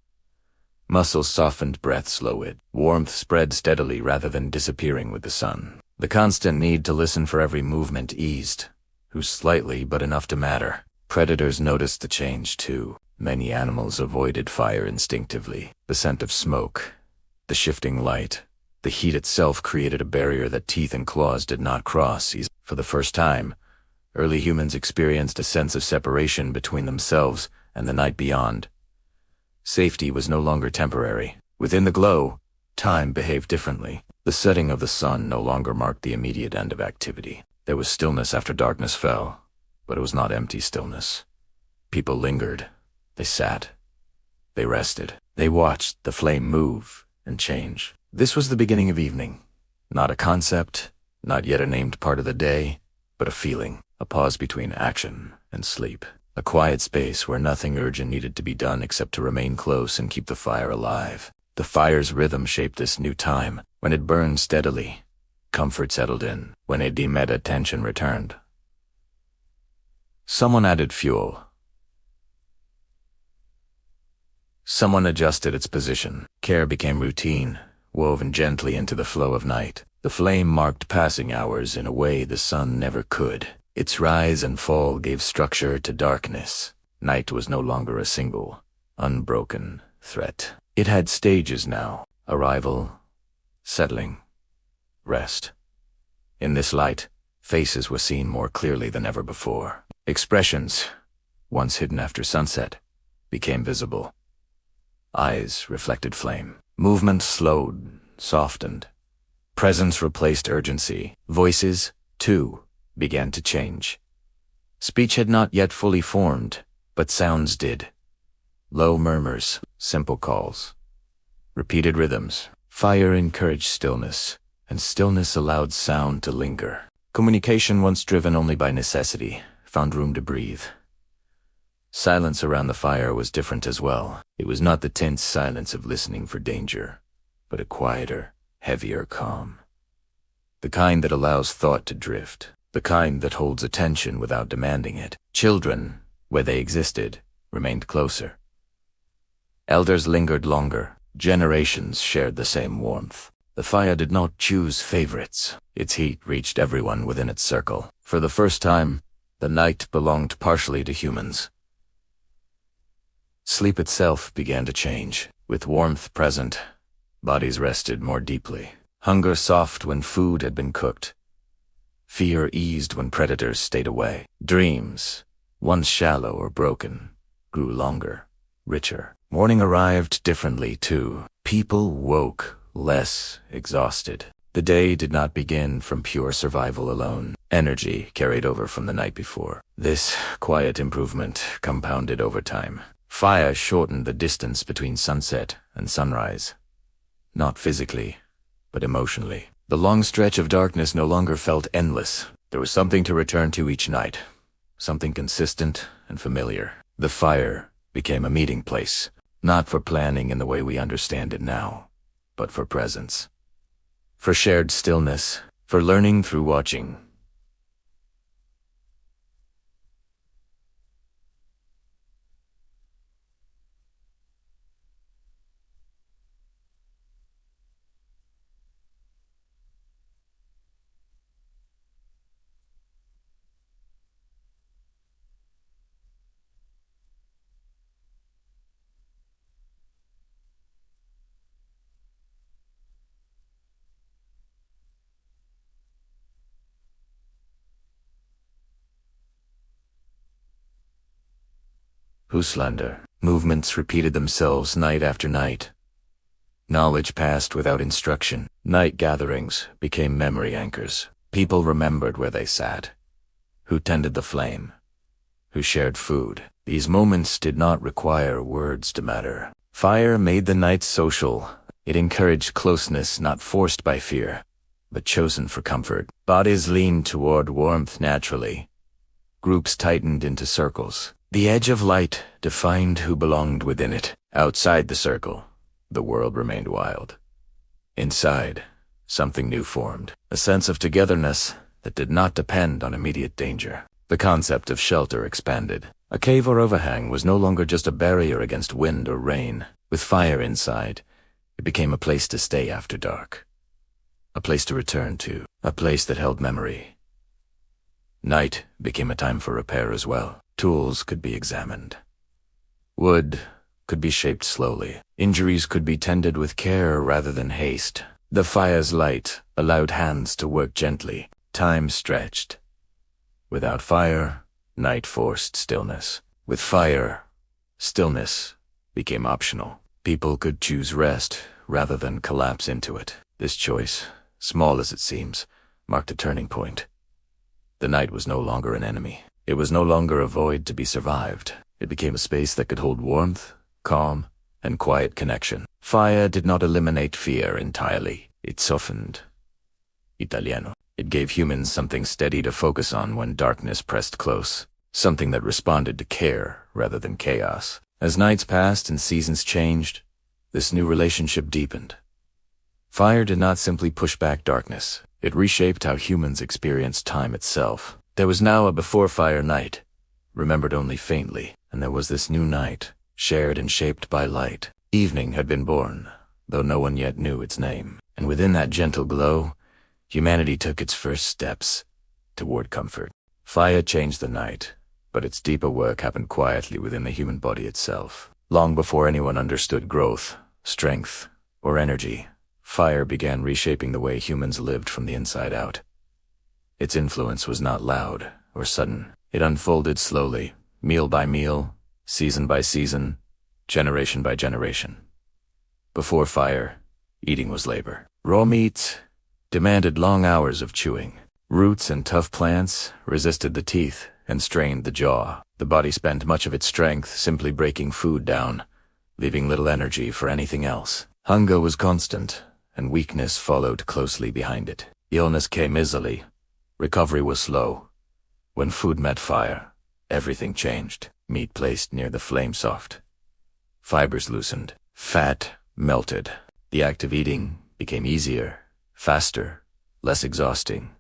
Muscles softened, breath slowed. Warmth spread steadily rather than disappearing with the sun. The constant need to listen for every movement eased. Who slightly but enough to matter. Predators noticed the change too. Many animals avoided fire instinctively. The scent of smoke, the shifting light, the heat itself created a barrier that teeth and claws did not cross. For the first time, early humans experienced a sense of separation between themselves and the night beyond. Safety was no longer temporary. Within the glow, time behaved differently. The setting of the sun no longer marked the immediate end of activity. There was stillness after darkness fell, but it was not empty stillness. People lingered. They sat. They rested. They watched the flame move and change. This was the beginning of evening. Not a concept, not yet a named part of the day, but a feeling, a pause between action and sleep. A quiet space where nothing urgent needed to be done except to remain close and keep the fire alive. The fire's rhythm shaped this new time. When it burned steadily, comfort settled in. When it deemed, tension returned. Someone added fuel. Someone adjusted its position. Care became routine, woven gently into the flow of night. The flame marked passing hours in a way the sun never could. Its rise and fall gave structure to darkness. Night was no longer a single, unbroken threat. It had stages now: arrival, settling, rest. In this light, faces were seen more clearly than ever before. Expressions, once hidden after sunset, became visible. Eyes reflected flame. Movement slowed, softened. Presence replaced urgency. Voices, too, began to change. Speech had not yet fully formed, but sounds did. Low murmurs, simple calls, repeated rhythms. Fire encouraged stillness, and stillness allowed sound to linger. Communication, once driven only by necessity, found room to breathe. Silence around the fire was different as well. It was not the tense silence of listening for danger, but a quieter, heavier calm. The kind that allows thought to drift. The kind that holds attention without demanding it. Children, where they existed, remained closer. Elders lingered longer. Generations shared the same warmth. The fire did not choose favorites. Its heat reached everyone within its circle. For the first time, the night belonged partially to humans. Sleep itself began to change. With warmth present, bodies rested more deeply. Hunger soft when food had been cooked. Fear eased when predators stayed away. Dreams, once shallow or broken, grew longer, richer. Morning arrived differently, too. People woke less exhausted. The day did not begin from pure survival alone. Energy carried over from the night before. This quiet improvement compounded over time. Fire shortened the distance between sunset and sunrise. Not physically, but emotionally. The long stretch of darkness no longer felt endless. There was something to return to each night, something consistent and familiar. The fire became a meeting place, not for planning in the way we understand it now, but for presence, for shared stillness, for learning through watching. Whose slender movements repeated themselves night after night. Knowledge passed without instruction. Night gatherings became memory anchors. People remembered where they sat, who tended the flame, who shared food. These moments did not require words to matter. Fire made the night social. It encouraged closeness not forced by fear, but chosen for comfort. Bodies leaned toward warmth naturally. Groups tightened into circles. The edge of light defined who belonged within it. Outside the circle, the world remained wild. Inside, something new formed, a sense of togetherness that did not depend on immediate danger. The concept of shelter expanded. A cave or overhang was no longer just a barrier against wind or rain. With fire inside, it became a place to stay after dark, a place to return to, a place that held memory. Night became a time for repair as well. Tools could be examined. Wood could be shaped slowly. Injuries could be tended with care rather than haste. The fire's light allowed hands to work gently. Time stretched. Without fire, night forced stillness. With fire, stillness became optional. People could choose rest rather than collapse into it. This choice, small as it seems, marked a turning point. The night was no longer an enemy. It was no longer a void to be survived. It became a space that could hold warmth, calm, and quiet connection. Fire did not eliminate fear entirely. It softened. Italiano. It gave humans something steady to focus on when darkness pressed close. Something that responded to care rather than chaos. As nights passed and seasons changed, this new relationship deepened. Fire did not simply push back darkness. It reshaped how humans experienced time itself. There was now a before-fire night, remembered only faintly, and there was this new night, shared and shaped by light. Evening had been born, though no one yet knew its name. And within that gentle glow, humanity took its first steps toward comfort. Fire changed the night, but its deeper work happened quietly within the human body itself. Long before anyone understood growth, strength, or energy, fire began reshaping the way humans lived from the inside out. Its influence was not loud or sudden. It unfolded slowly, meal by meal, season by season, generation by generation. Before fire, eating was labor. Raw meat demanded long hours of chewing. Roots and tough plants resisted the teeth and strained the jaw. The body spent much of its strength simply breaking food down, leaving little energy for anything else. Hunger was constant, and weakness followed closely behind it. Illness came easily. Recovery was slow. When food met fire, everything changed. Meat placed near the flame soft. Fibers loosened. Fat melted. The act of eating became easier, faster, less exhausting.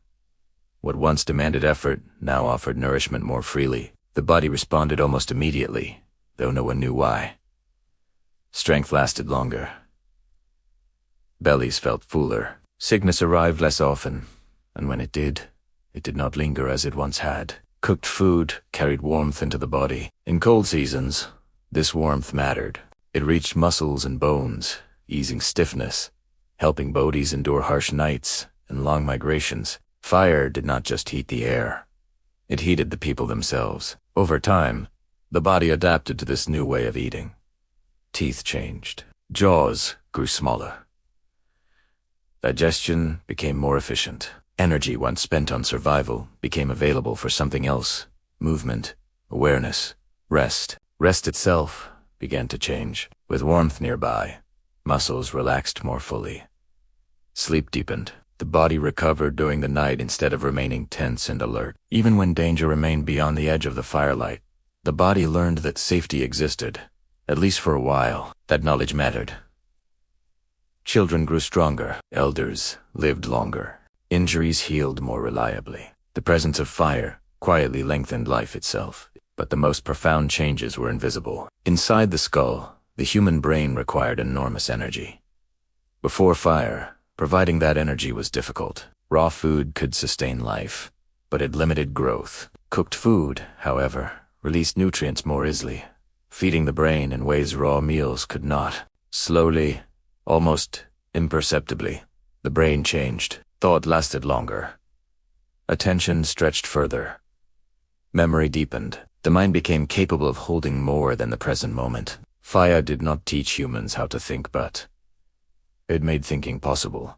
What once demanded effort now offered nourishment more freely. The body responded almost immediately, though no one knew why. Strength lasted longer. Bellies felt fuller. Sickness arrived less often, and when it did not linger as it once had. Cooked food carried warmth into the body. In cold seasons, this warmth mattered. It reached muscles and bones, easing stiffness, helping bodies endure harsh nights and long migrations. Fire did not just heat the air. It heated the people themselves. Over time, the body adapted to this new way of eating. Teeth changed. Jaws grew smaller. Digestion became more efficient. Energy once spent on survival became available for something else. Movement, awareness, rest. Rest itself began to change. With warmth nearby, muscles relaxed more fully. Sleep deepened. The body recovered during the night instead of remaining tense and alert. Even when danger remained beyond the edge of the firelight, the body learned that safety existed, at least for a while. That knowledge mattered. Children grew stronger. Elders lived longer. Injuries healed more reliably. The presence of fire quietly lengthened life itself, but the most profound changes were invisible. Inside the skull, the human brain required enormous energy. Before fire, providing that energy was difficult. Raw food could sustain life, but it limited growth. Cooked food, however, released nutrients more easily, feeding the brain in ways raw meals could not. Slowly, almost imperceptibly, the brain changed. Thought lasted longer. Attention stretched further. Memory deepened. The mind became capable of holding more than the present moment. Fire did not teach humans how to think, but it made thinking possible.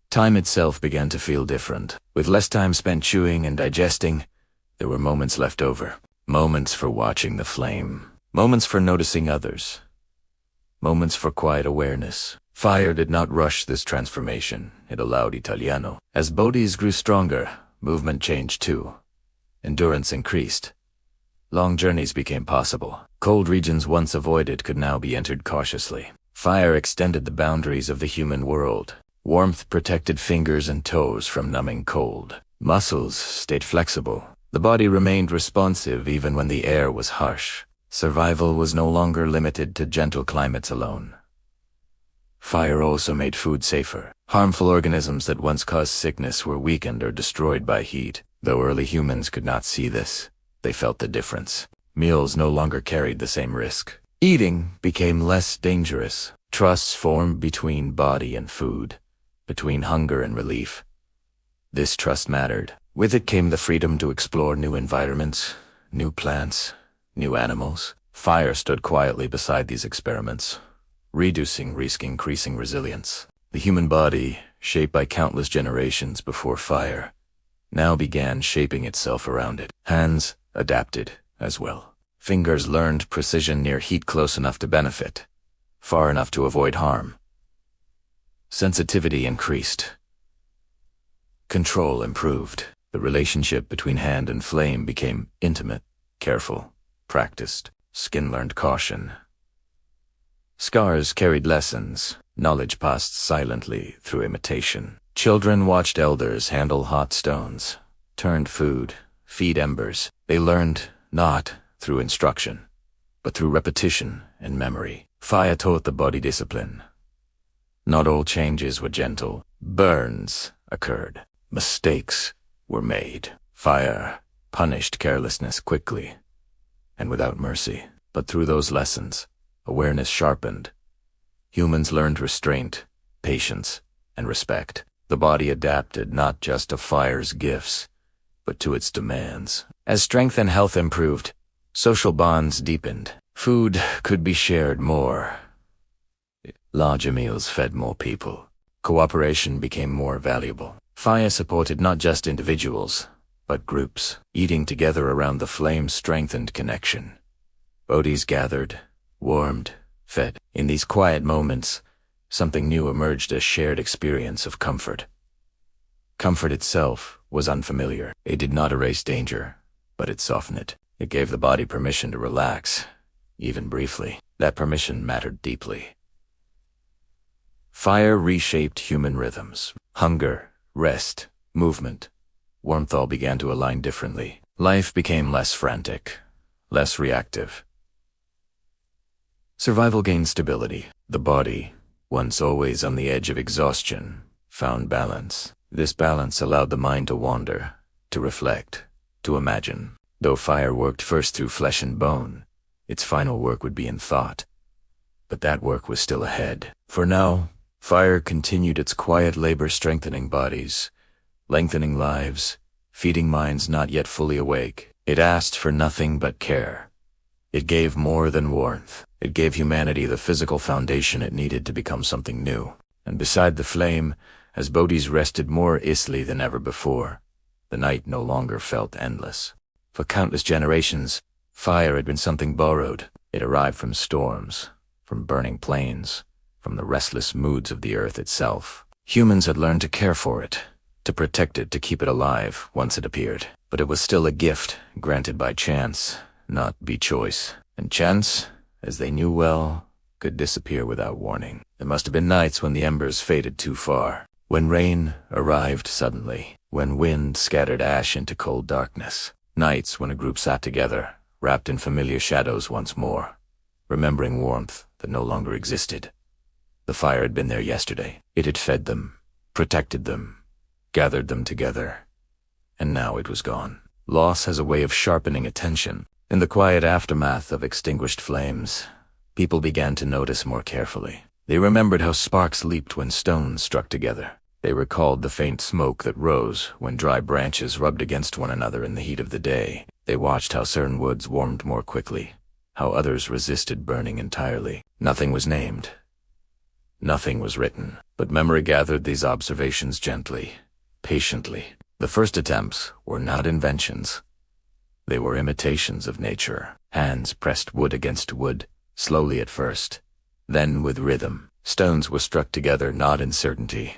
Time itself began to feel different. With less time spent chewing and digesting, there were moments left over. Moments for watching the flame. Moments for noticing others. Moments for quiet awareness. Fire did not rush this transformation. It allowed Italiano. As bodies grew stronger, movement changed too. Endurance increased. Long journeys became possible. Cold regions once avoided could now be entered cautiously. Fire extended the boundaries of the human world. Warmth protected fingers and toes from numbing cold. Muscles stayed flexible. The body remained responsive even when the air was harsh. Survival was no longer limited to gentle climates alone. Fire also made food safer. Harmful organisms that once caused sickness were weakened or destroyed by heat. Though early humans could not see this, they felt the difference. Meals no longer carried the same risk. Eating became less dangerous. Trusts formed between body and food, between hunger and relief. This trust mattered. With it came the freedom to explore new environments, new plants, new animals. Fire stood quietly beside these experiments, reducing risk, increasing resilience. The human body, shaped by countless generations before fire, now began shaping itself around it. Hands adapted as well. Fingers learned precision near heat close enough to benefit, far enough to avoid harm. Sensitivity increased. Control improved. The relationship between hand and flame became intimate, careful, practiced. Skin learned caution. Scars carried lessons. Knowledge passed silently through imitation. Children watched elders handle hot stones, turned food, feed embers. They learned not through instruction, but through repetition and memory. Fire taught the body discipline. Not all changes were gentle. Burns occurred. Mistakes were made. Fire punished carelessness quickly and without mercy. But through those lessons, awareness sharpened. Humans learned restraint, patience, and respect. The body adapted not just to fire's gifts, but to its demands. As strength and health improved, social bonds deepened. Food could be shared more. Larger meals fed more people. Cooperation became more valuable. Fire supported not just individuals, but groups. Eating together around the flame strengthened connection. Bodies gathered, warmed, fed. In these quiet moments, something new emerged, a shared experience of comfort. Comfort itself was unfamiliar. It did not erase danger, but it softened it. It gave the body permission to relax, even briefly. That permission mattered deeply. Fire reshaped human rhythms. Hunger, rest, movement, warmth all began to align differently. Life became less frantic, less reactive. Survival gained stability. The body, once always on the edge of exhaustion, found balance. This balance allowed the mind to wander, to reflect, to imagine. Though fire worked first through flesh and bone, its final work would be in thought. But that work was still ahead. For now, fire continued its quiet labor, strengthening bodies, lengthening lives, feeding minds not yet fully awake. It asked for nothing but care. It gave more than warmth. It gave humanity the physical foundation it needed to become something new. And beside the flame, as bodies rested more easily than ever before, the night no longer felt endless. For countless generations, fire had been something borrowed. It arrived from storms, from burning plains, from the restless moods of the earth itself. Humans had learned to care for it, to protect it, to keep it alive once it appeared. But it was still a gift granted by chance, not by choice. And chance, as they knew well, could disappear without warning. There must have been nights when the embers faded too far, when rain arrived suddenly, when wind scattered ash into cold darkness. Nights when a group sat together, wrapped in familiar shadows once more, remembering warmth that no longer existed. The fire had been there yesterday. It had fed them, protected them, gathered them together. And now it was gone. Loss has a way of sharpening attention. In the quiet aftermath of extinguished flames, people began to notice more carefully. They remembered how sparks leaped when stones struck together. They recalled the faint smoke that rose when dry branches rubbed against one another in the heat of the day. They watched how certain woods warmed more quickly, how others resisted burning entirely. Nothing was named. Nothing was written, but memory gathered these observations gently, patiently. The first attempts were not inventions. They were imitations of nature. Hands pressed wood against wood, slowly at first, then with rhythm. Stones were struck together not in certainty,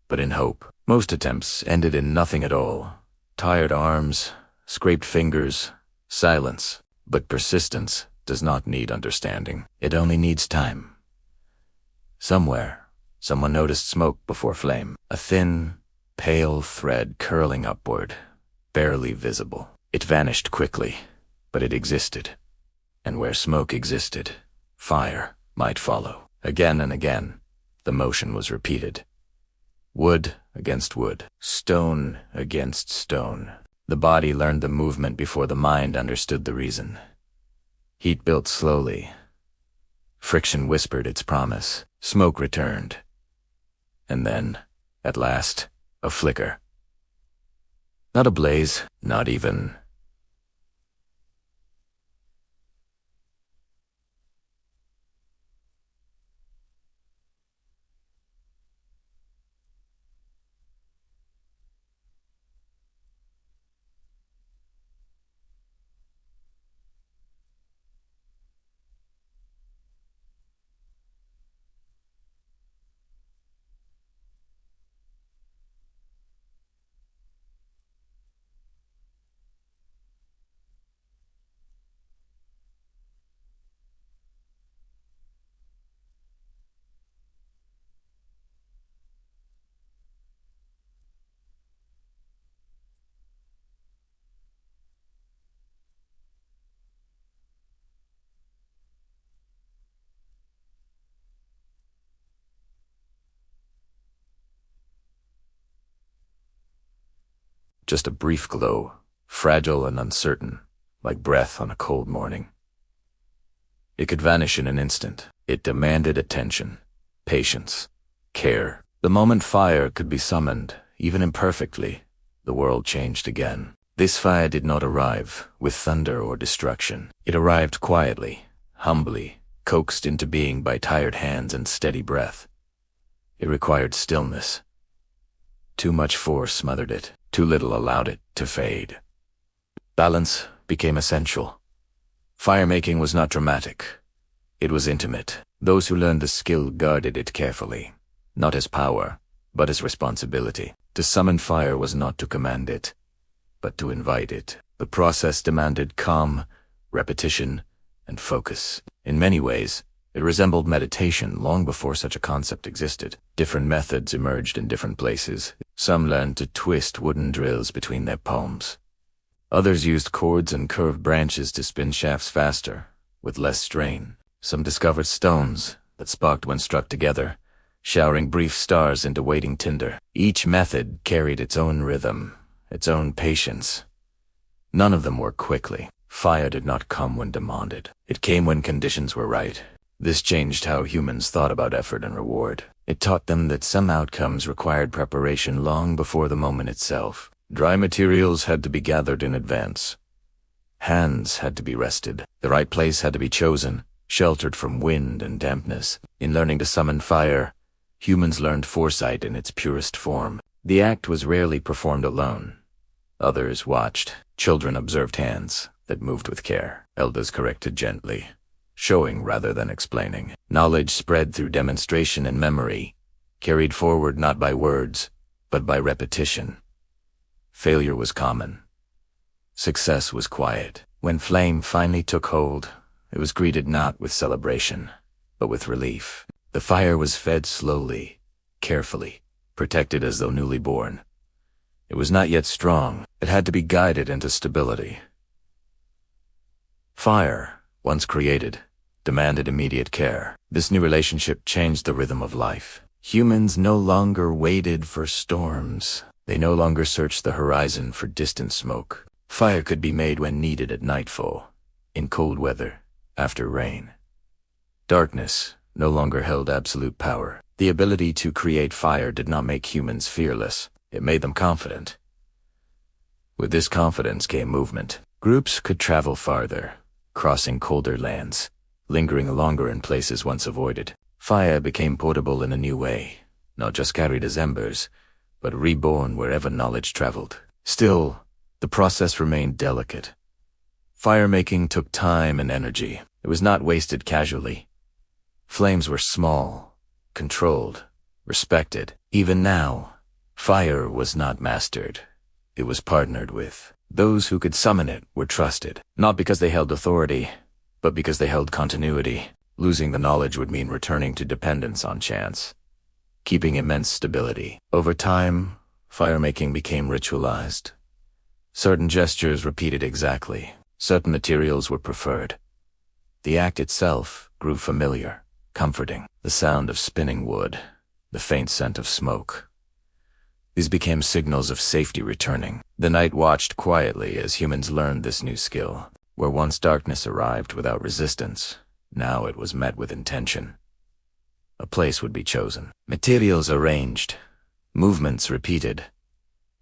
but in hope. Most attempts ended in nothing at all. Tired arms, scraped fingers, silence. But persistence does not need understanding. It only needs time. Somewhere, someone noticed smoke before flame. A thin, pale thread curling upward, barely visible. It vanished quickly, but it existed. And where smoke existed, fire might follow. Again and again, the motion was repeated. Wood against wood, stone against stone. The body learned the movement before the mind understood the reason. Heat built slowly. Friction whispered its promise. Smoke returned. And then, at last, a flicker. Not a blaze, not even just a brief glow, fragile and uncertain, like breath on a cold morning. It could vanish in an instant. It demanded attention, patience, care. The moment fire could be summoned, even imperfectly, the world changed again. This fire did not arrive with thunder or destruction. It arrived quietly, humbly, coaxed into being by tired hands and steady breath. It required stillness. Too much force smothered it, too little allowed it to fade. Balance became essential. Fire-making was not dramatic. It was intimate. Those who learned the skill guarded it carefully, not as power, but as responsibility. To summon fire was not to command it, but to invite it. The process demanded calm, repetition, and focus. In many ways, it resembled meditation long before such a concept existed. Different methods emerged in different places. Some learned to twist wooden drills between their palms. Others used cords and curved branches to spin shafts faster, with less strain. Some discovered stones that sparked when struck together, showering brief stars into waiting tinder. Each method carried its own rhythm, its own patience. None of them worked quickly. Fire did not come when demanded. It came when conditions were right. This changed how humans thought about effort and reward. It taught them that some outcomes required preparation long before the moment itself. Dry materials had to be gathered in advance. Hands had to be rested. The right place had to be chosen, sheltered from wind and dampness. In learning to summon fire, humans learned foresight in its purest form. The act was rarely performed alone. Others watched. Children observed hands that moved with care. Elders corrected gently, showing rather than explaining. Knowledge spread through demonstration and memory, carried forward not by words, but by repetition. Failure was common. Success was quiet. When flame finally took hold, it was greeted not with celebration, but with relief. The fire was fed slowly, carefully, protected as though newly born. It was not yet strong. It had to be guided into stability. Fire, once created, demanded immediate care. This new relationship changed the rhythm of life. Humans no longer waited for storms. They no longer searched the horizon for distant smoke. Fire could be made when needed at nightfall, in cold weather, after rain. Darkness no longer held absolute power. The ability to create fire did not make humans fearless. It made them confident. With this confidence came movement. Groups could travel farther, crossing colder lands, lingering longer in places once avoided. Fire became portable in a new way, not just carried as embers, but reborn wherever knowledge traveled. Still, the process remained delicate. Fire-making took time and energy. It was not wasted casually. Flames were small, controlled, respected. Even now, fire was not mastered. It was partnered with. Those who could summon it were trusted, not because they held authority, but because they held continuity. Losing the knowledge would mean returning to dependence on chance, keeping immense stability. Over time, fire-making became ritualized. Certain gestures repeated exactly. Certain materials were preferred. The act itself grew familiar, comforting. The sound of spinning wood, the faint scent of smoke. These became signals of safety returning. The night watched quietly as humans learned this new skill. Where once darkness arrived without resistance, now it was met with intention. A place would be chosen, materials arranged, movements repeated.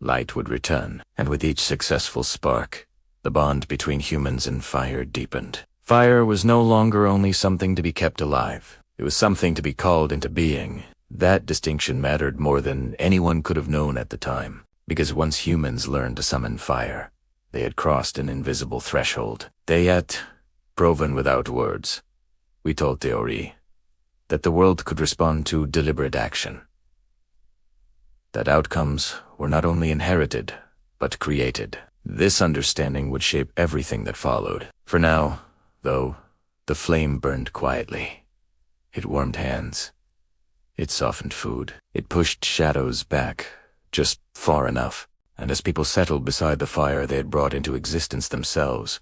Light would return, and with each successful spark, the bond between humans and fire deepened. Fire was no longer only something to be kept alive. It was something to be called into being. That distinction mattered more than anyone could have known at the time, because once humans learned to summon fire, they had crossed an invisible threshold. They had proven without words, we told theory, that the world could respond to deliberate action. That outcomes were not only inherited, but created. This understanding would shape everything that followed. For now, though, the flame burned quietly. It warmed hands. It softened food. It pushed shadows back, just far enough. And as people settled beside the fire they had brought into existence themselves,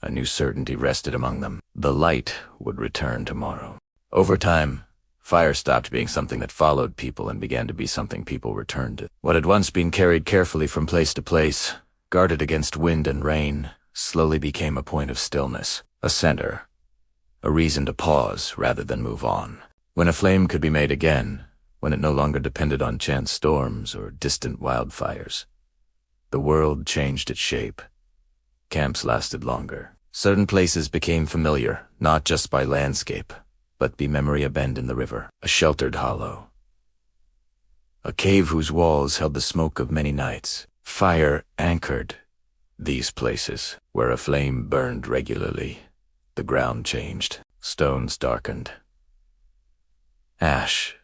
a new certainty rested among them. The light would return tomorrow. Over time, Fire stopped being something that followed people and began to be something people returned to. What had once been carried carefully from place to place, guarded against wind and rain, slowly became a point of stillness, a center, a reason to pause rather than move on. When a flame could be made again, when it no longer depended on chance storms or distant wildfires, the world changed its shape. Camps lasted longer. Certain places became familiar, not just by landscape, but by memory. A bend in the river, a sheltered hollow, a cave whose walls held the smoke of many nights. Fire anchored these places. Where a flame burned regularly, the ground changed, stones darkened, ash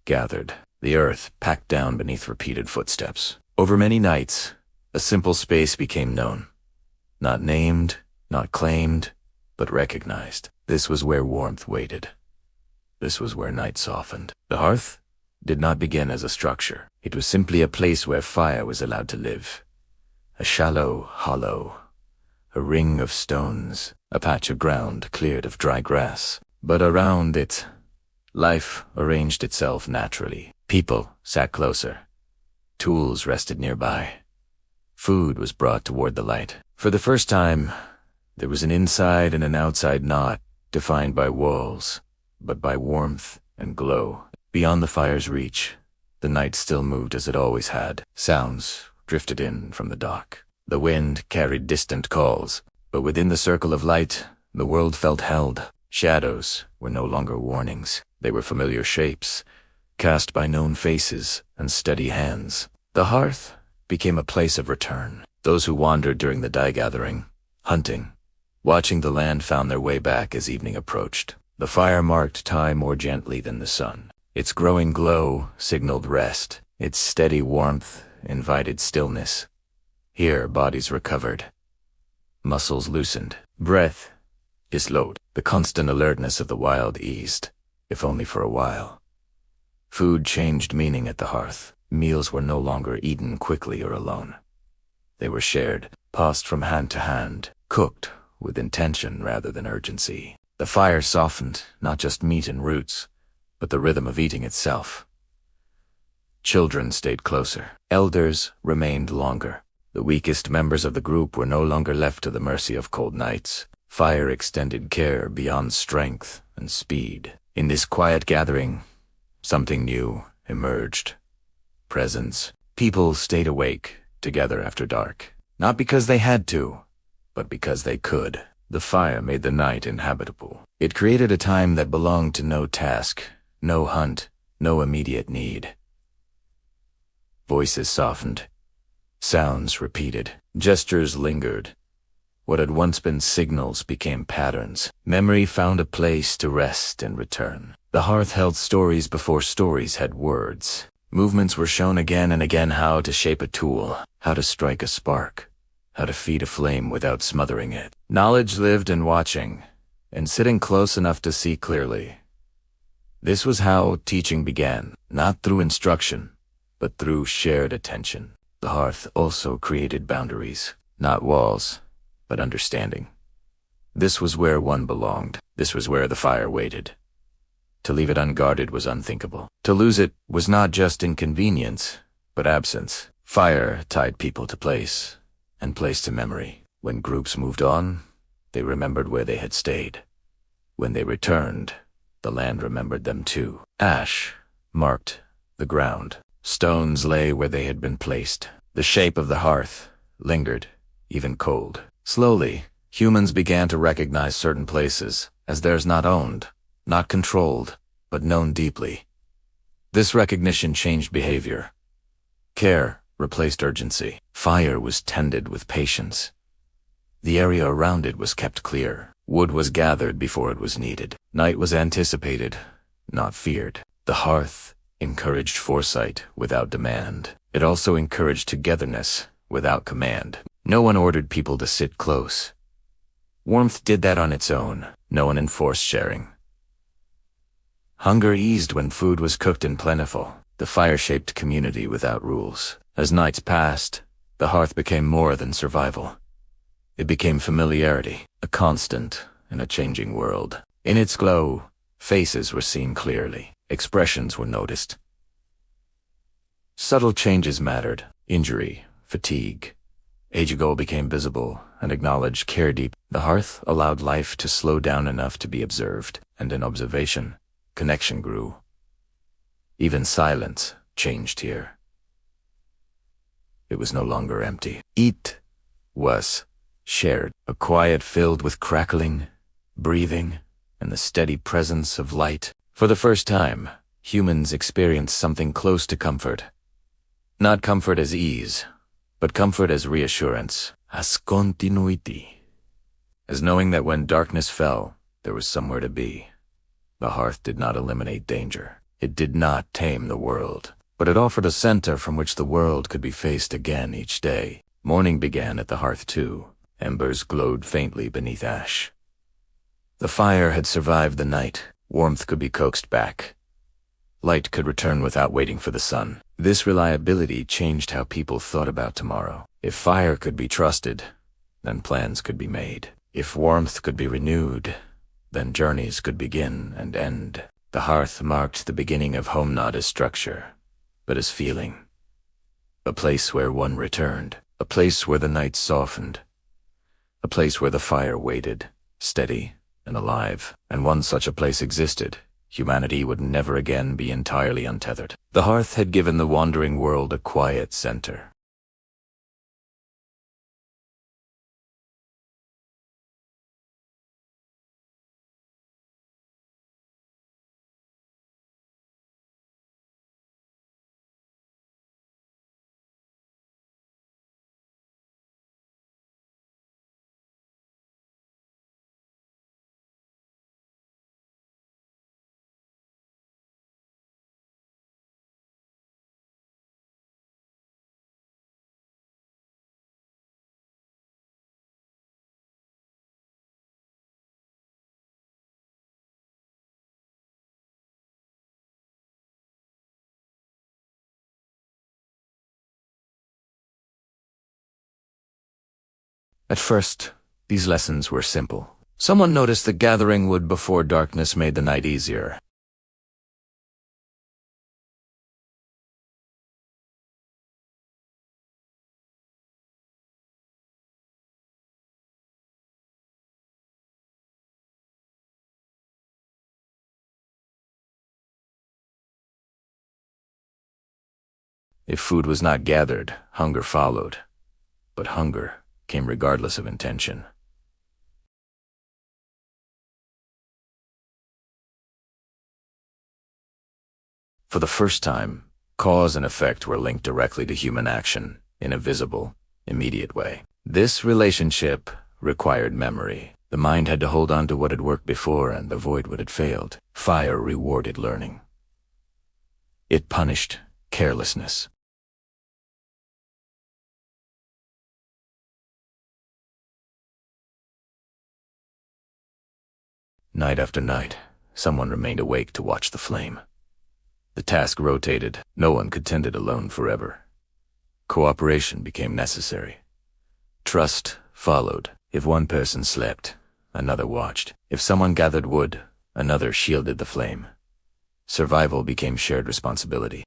gathered, the earth packed down beneath repeated footsteps. Over many nights, a simple space became known. Not named, not claimed, but recognized. This was where warmth waited. This was where night softened. The hearth did not begin as a structure. It was simply a place where fire was allowed to live. A shallow hollow, a ring of stones, a patch of ground cleared of dry grass. But around it, life arranged itself naturally. People sat closer. Tools rested nearby. Food was brought toward the light. For the first time, there was an inside and an outside, not defined by walls, but by warmth and glow. Beyond the fire's reach, the night still moved as it always had. Sounds drifted in from the dark. The wind carried distant calls, but within the circle of light, the world felt held. Shadows were no longer warnings. They were familiar shapes, cast by known faces and steady hands. The hearth became a place of return. Those who wandered during the dye-gathering, hunting, watching the land, found their way back as evening approached. The fire marked time more gently than the sun. Its growing glow signaled rest. Its steady warmth invited stillness. Here, bodies recovered, muscles loosened, breath slowed. The constant alertness of the wild eased, if only for a while. Food changed meaning at the hearth. Meals were no longer eaten quickly or alone. They were shared, passed from hand to hand, cooked with intention rather than urgency. The fire softened not just meat and roots, but the rhythm of eating itself. Children stayed closer. Elders remained longer. The weakest members of the group were no longer left to the mercy of cold nights. Fire extended care beyond strength and speed. In this quiet gathering, something new emerged. Presence. People stayed awake together after dark. Not because they had to, but because they could. The fire made the night inhabitable. It created a time that belonged to no task, no hunt, no immediate need. Voices softened. Sounds repeated. Gestures lingered. What had once been signals became patterns. Memory found a place to rest and return. The hearth held stories before stories had words. Movements were shown again and again: how to shape a tool, how to strike a spark, how to feed a flame without smothering it. Knowledge lived in watching, and sitting close enough to see clearly. This was how teaching began, not through instruction, but through shared attention. The hearth also created boundaries, not walls, but understanding. This was where one belonged. This was where the fire waited. To leave it unguarded was unthinkable. To lose it was not just inconvenience, but absence. Fire tied people to place, and place to memory. When groups moved on, they remembered where they had stayed. When they returned, the land remembered them too. Ash marked the ground. Stones lay where they had been placed. The shape of the hearth lingered, even cold. Slowly, humans began to recognize certain places as theirs, not owned, not controlled, but known deeply. This recognition changed behavior. Care replaced urgency. Fire was tended with patience. The area around it was kept clear. Wood was gathered before it was needed. Night was anticipated, not feared. The hearth encouraged foresight without demand. It also encouraged togetherness without command. No one ordered people to sit close. Warmth did that on its own. No one enforced sharing. Hunger eased when food was cooked and plentiful. The fire shaped community without rules. As nights passed, the hearth became more than survival. It became familiarity, a constant in a changing world. In its glow, Faces were seen clearly. Expressions were noticed. Subtle changes mattered. Injury, fatigue, age ago became visible and acknowledged care deep. The hearth allowed life to slow down enough to be observed, and in observation, connection grew. Even silence changed here. It was no longer empty. It was shared, a quiet filled with crackling, breathing, and the steady presence of light. For the first time, humans experienced something close to comfort. Not comfort as ease, but comfort as reassurance, as continuity, as knowing that when darkness fell, there was somewhere to be. The hearth did not eliminate danger. It did not tame the world, but it offered a center from which the world could be faced again each day. Morning began at the hearth too. Embers glowed faintly beneath ash. The fire had survived the night. Warmth could be coaxed back. Light could return without waiting for the sun. This reliability changed how people thought about tomorrow. If fire could be trusted, then plans could be made. If warmth could be renewed, then journeys could begin and end. The hearth marked the beginning of home not as structure, but as feeling. A place where one returned. A place where the night softened. A place where the fire waited, steady and alive. And once such a place existed, humanity would never again be entirely untethered. The hearth had given the wandering world a quiet center. At first, these lessons were simple. Someone noticed that gathering wood before darkness made the night easier. If food was not gathered, hunger followed. But hunger came regardless of intention. For the first time, cause and effect were linked directly to human action in a visible, immediate way. This relationship required memory. The mind had to hold on to what had worked before and avoid what had failed. Fire rewarded learning. It punished carelessness. Night after night, someone remained awake to watch the flame. The task rotated. No one could tend it alone forever. Cooperation became necessary. Trust followed. If one person slept, another watched. If someone gathered wood, another shielded the flame. Survival became shared responsibility.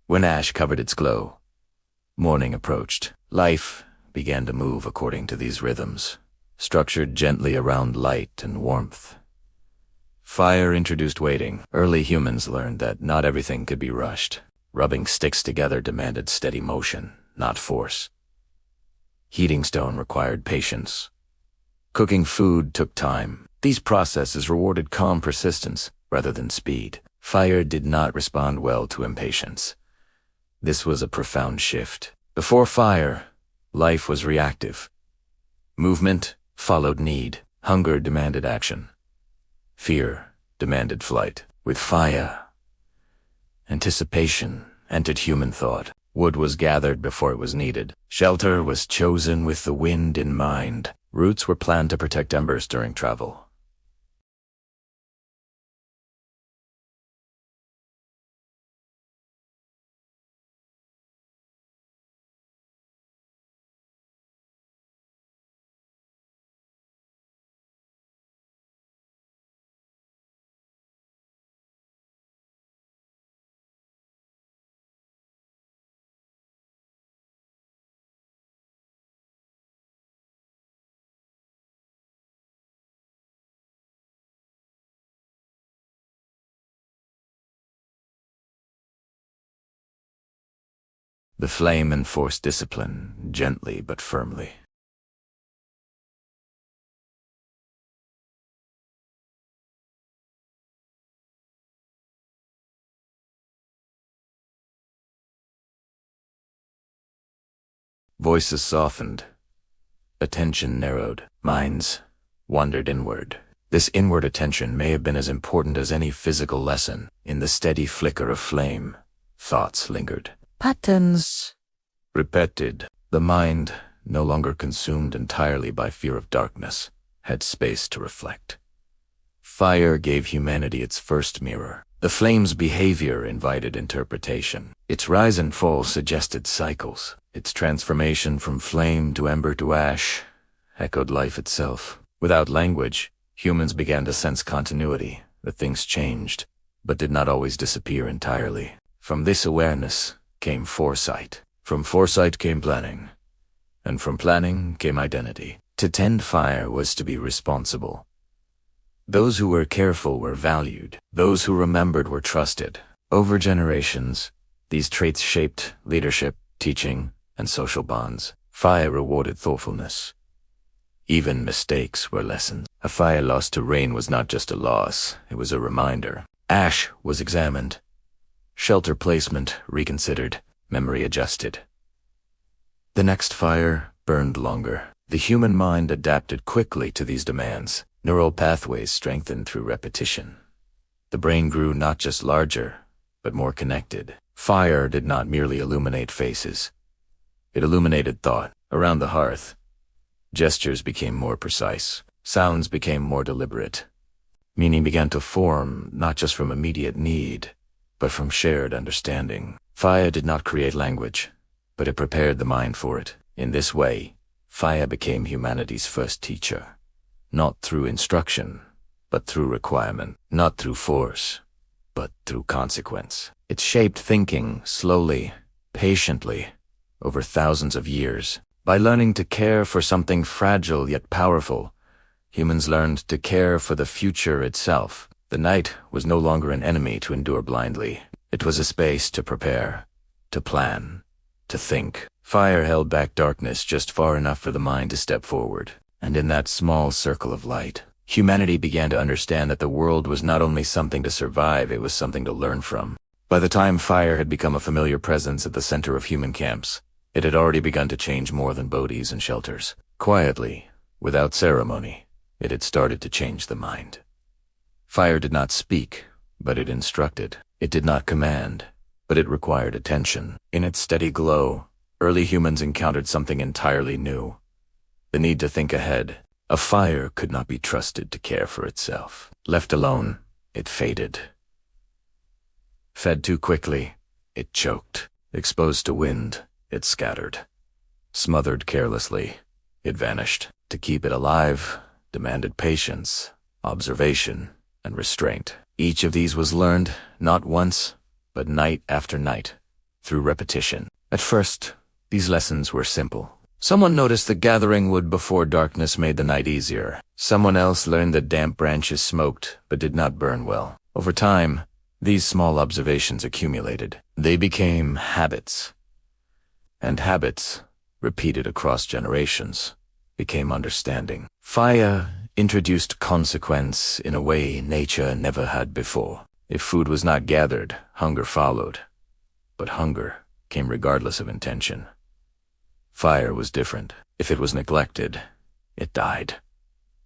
When ash covered its glow, morning approached. Life began to move according to these rhythms, structured gently around light and warmth. Fire introduced waiting. Early humans learned that not everything could be rushed. Rubbing sticks together demanded steady motion, not force. Heating stone required patience. Cooking food took time. These processes rewarded calm persistence rather than speed. Fire did not respond well to impatience. This was a profound shift. Before fire, life was reactive. Movement followed need. Hunger demanded action. Fear demanded flight. With fire, anticipation entered human thought. Wood was gathered before it was needed. Shelter was chosen with the wind in mind. Routes were planned to protect embers during travel. The flame enforced discipline, gently but firmly. Voices softened. Attention narrowed. Minds wandered inward. This inward attention may have been as important as any physical lesson. In the steady flicker of flame, thoughts lingered. Patterns repeated. The mind, no longer consumed entirely by fear of darkness, had space to reflect. Fire gave humanity its first mirror. The flame's behavior invited interpretation. Its rise and fall suggested cycles. Its transformation from flame to ember to ash echoed life itself. Without language, humans began to sense continuity, that things changed, but did not always disappear entirely. From this awareness came foresight. From foresight came planning. And from planning came identity. To tend fire was to be responsible. Those who were careful were valued. Those who remembered were trusted. Over generations, these traits shaped leadership, teaching, and social bonds. Fire rewarded thoughtfulness. Even mistakes were lessons. A fire lost to rain was not just a loss, it was a reminder. Ash was examined. Shelter placement reconsidered. Memory adjusted. The next fire burned longer. The human mind adapted quickly to these demands. Neural pathways strengthened through repetition. The brain grew not just larger, but more connected. Fire did not merely illuminate faces. It illuminated thought. Around the hearth, gestures became more precise. Sounds became more deliberate. Meaning began to form not just from immediate need, but from shared understanding. Fire did not create language, but it prepared the mind for it. In this way, fire became humanity's first teacher. Not through instruction, but through requirement. Not through force, but through consequence. It shaped thinking slowly, patiently, over thousands of years. By learning to care for something fragile yet powerful, humans learned to care for the future itself. The night was no longer an enemy to endure blindly. It was a space to prepare, to plan, to think. Fire held back darkness just far enough for the mind to step forward. And in that small circle of light, humanity began to understand that the world was not only something to survive, it was something to learn from. By the time fire had become a familiar presence at the center of human camps, it had already begun to change more than bodies and shelters. Quietly, without ceremony, it had started to change the mind. Fire did not speak, but it instructed. It did not command, but it required attention. In its steady glow, early humans encountered something entirely new. The need to think ahead. A fire could not be trusted to care for itself. Left alone, it faded. Fed too quickly, it choked. Exposed to wind, it scattered. Smothered carelessly, it vanished. To keep it alive demanded patience, observation, and restraint. Each of these was learned, not once, but night after night, through repetition. At first, these lessons were simple. Someone noticed the gathering wood before darkness made the night easier. Someone else learned that damp branches smoked but did not burn well. Over time, these small observations accumulated. They became habits. And habits, repeated across generations, became understanding. Fire introduced consequence in a way nature never had before. If food was not gathered, hunger followed. But hunger came regardless of intention. Fire was different. If it was neglected, it died.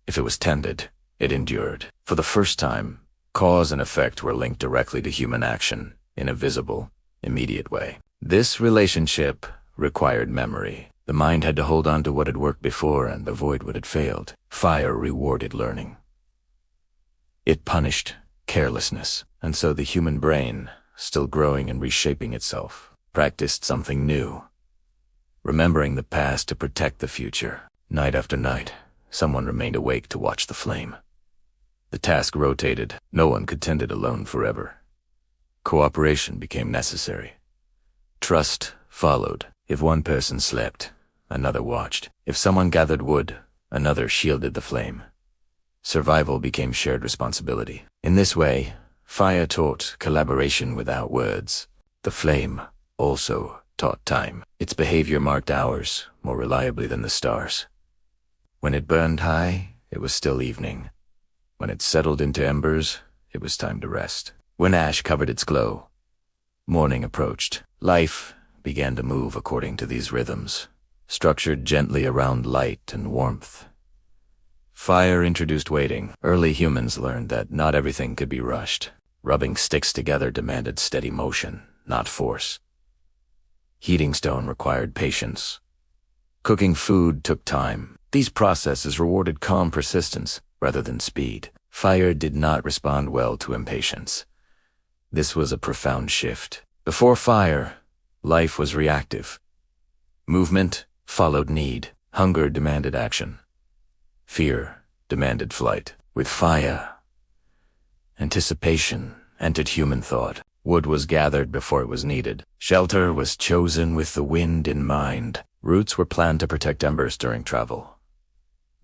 If it was tended, it endured. For the first time, cause and effect were linked directly to human action in a visible, immediate way. This relationship required memory. The mind had to hold on to what had worked before and avoid what had failed. Fire rewarded learning. It punished carelessness, and so the human brain, still growing and reshaping itself, practiced something new. Remembering the past to protect the future. Night after night, someone remained awake to watch the flame. The task rotated. No one could tend it alone forever. Cooperation became necessary. Trust followed. If one person slept, another watched. If someone gathered wood, another shielded the flame. Survival became shared responsibility. In this way, fire taught collaboration without words. The flame also taught time. Its behavior marked hours more reliably than the stars. When it burned high, it was still evening. When it settled into embers, it was time to rest. When ash covered its glow, morning approached. Life began to move according to these rhythms, structured gently around light and warmth. Fire introduced waiting. Early humans learned that not everything could be rushed. Rubbing sticks together demanded steady motion, not force. Heating stone required patience. Cooking food took time. These processes rewarded calm persistence rather than speed. Fire did not respond well to impatience. This was a profound shift. Before fire, life was reactive. Movement followed need. Hunger demanded action. Fear demanded flight. With fire, anticipation entered human thought. Wood was gathered before it was needed. Shelter was chosen with the wind in mind. Routes were planned to protect embers during travel.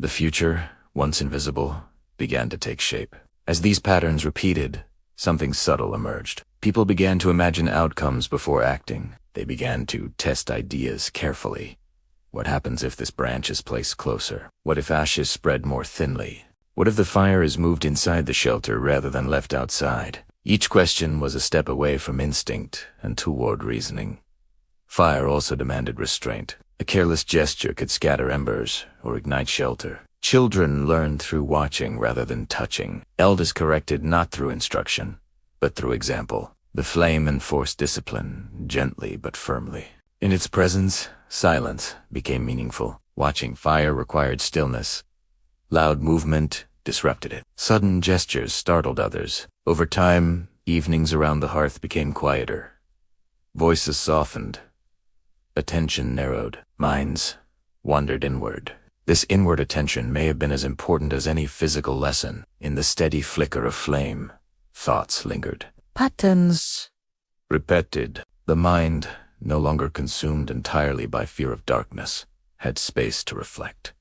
The future, once invisible, began to take shape. As these patterns repeated, something subtle emerged. People began to imagine outcomes before acting. They began to test ideas carefully. What happens if this branch is placed closer? What if ashes spread more thinly? What if the fire is moved inside the shelter rather than left outside? Each question was a step away from instinct and toward reasoning. Fire also demanded restraint. A careless gesture could scatter embers or ignite shelter. Children learned through watching rather than touching. Elders corrected not through instruction, but through example. The flame enforced discipline, gently but firmly. In its presence, silence became meaningful. Watching fire required stillness. Loud movement disrupted it. Sudden gestures startled others. Over time, evenings around the hearth became quieter. Voices softened. Attention narrowed. Minds wandered inward. This inward attention may have been as important as any physical lesson. In the steady flicker of flame, thoughts lingered. Patterns repeated. The mind, no longer consumed entirely by fear of darkness, had space to reflect.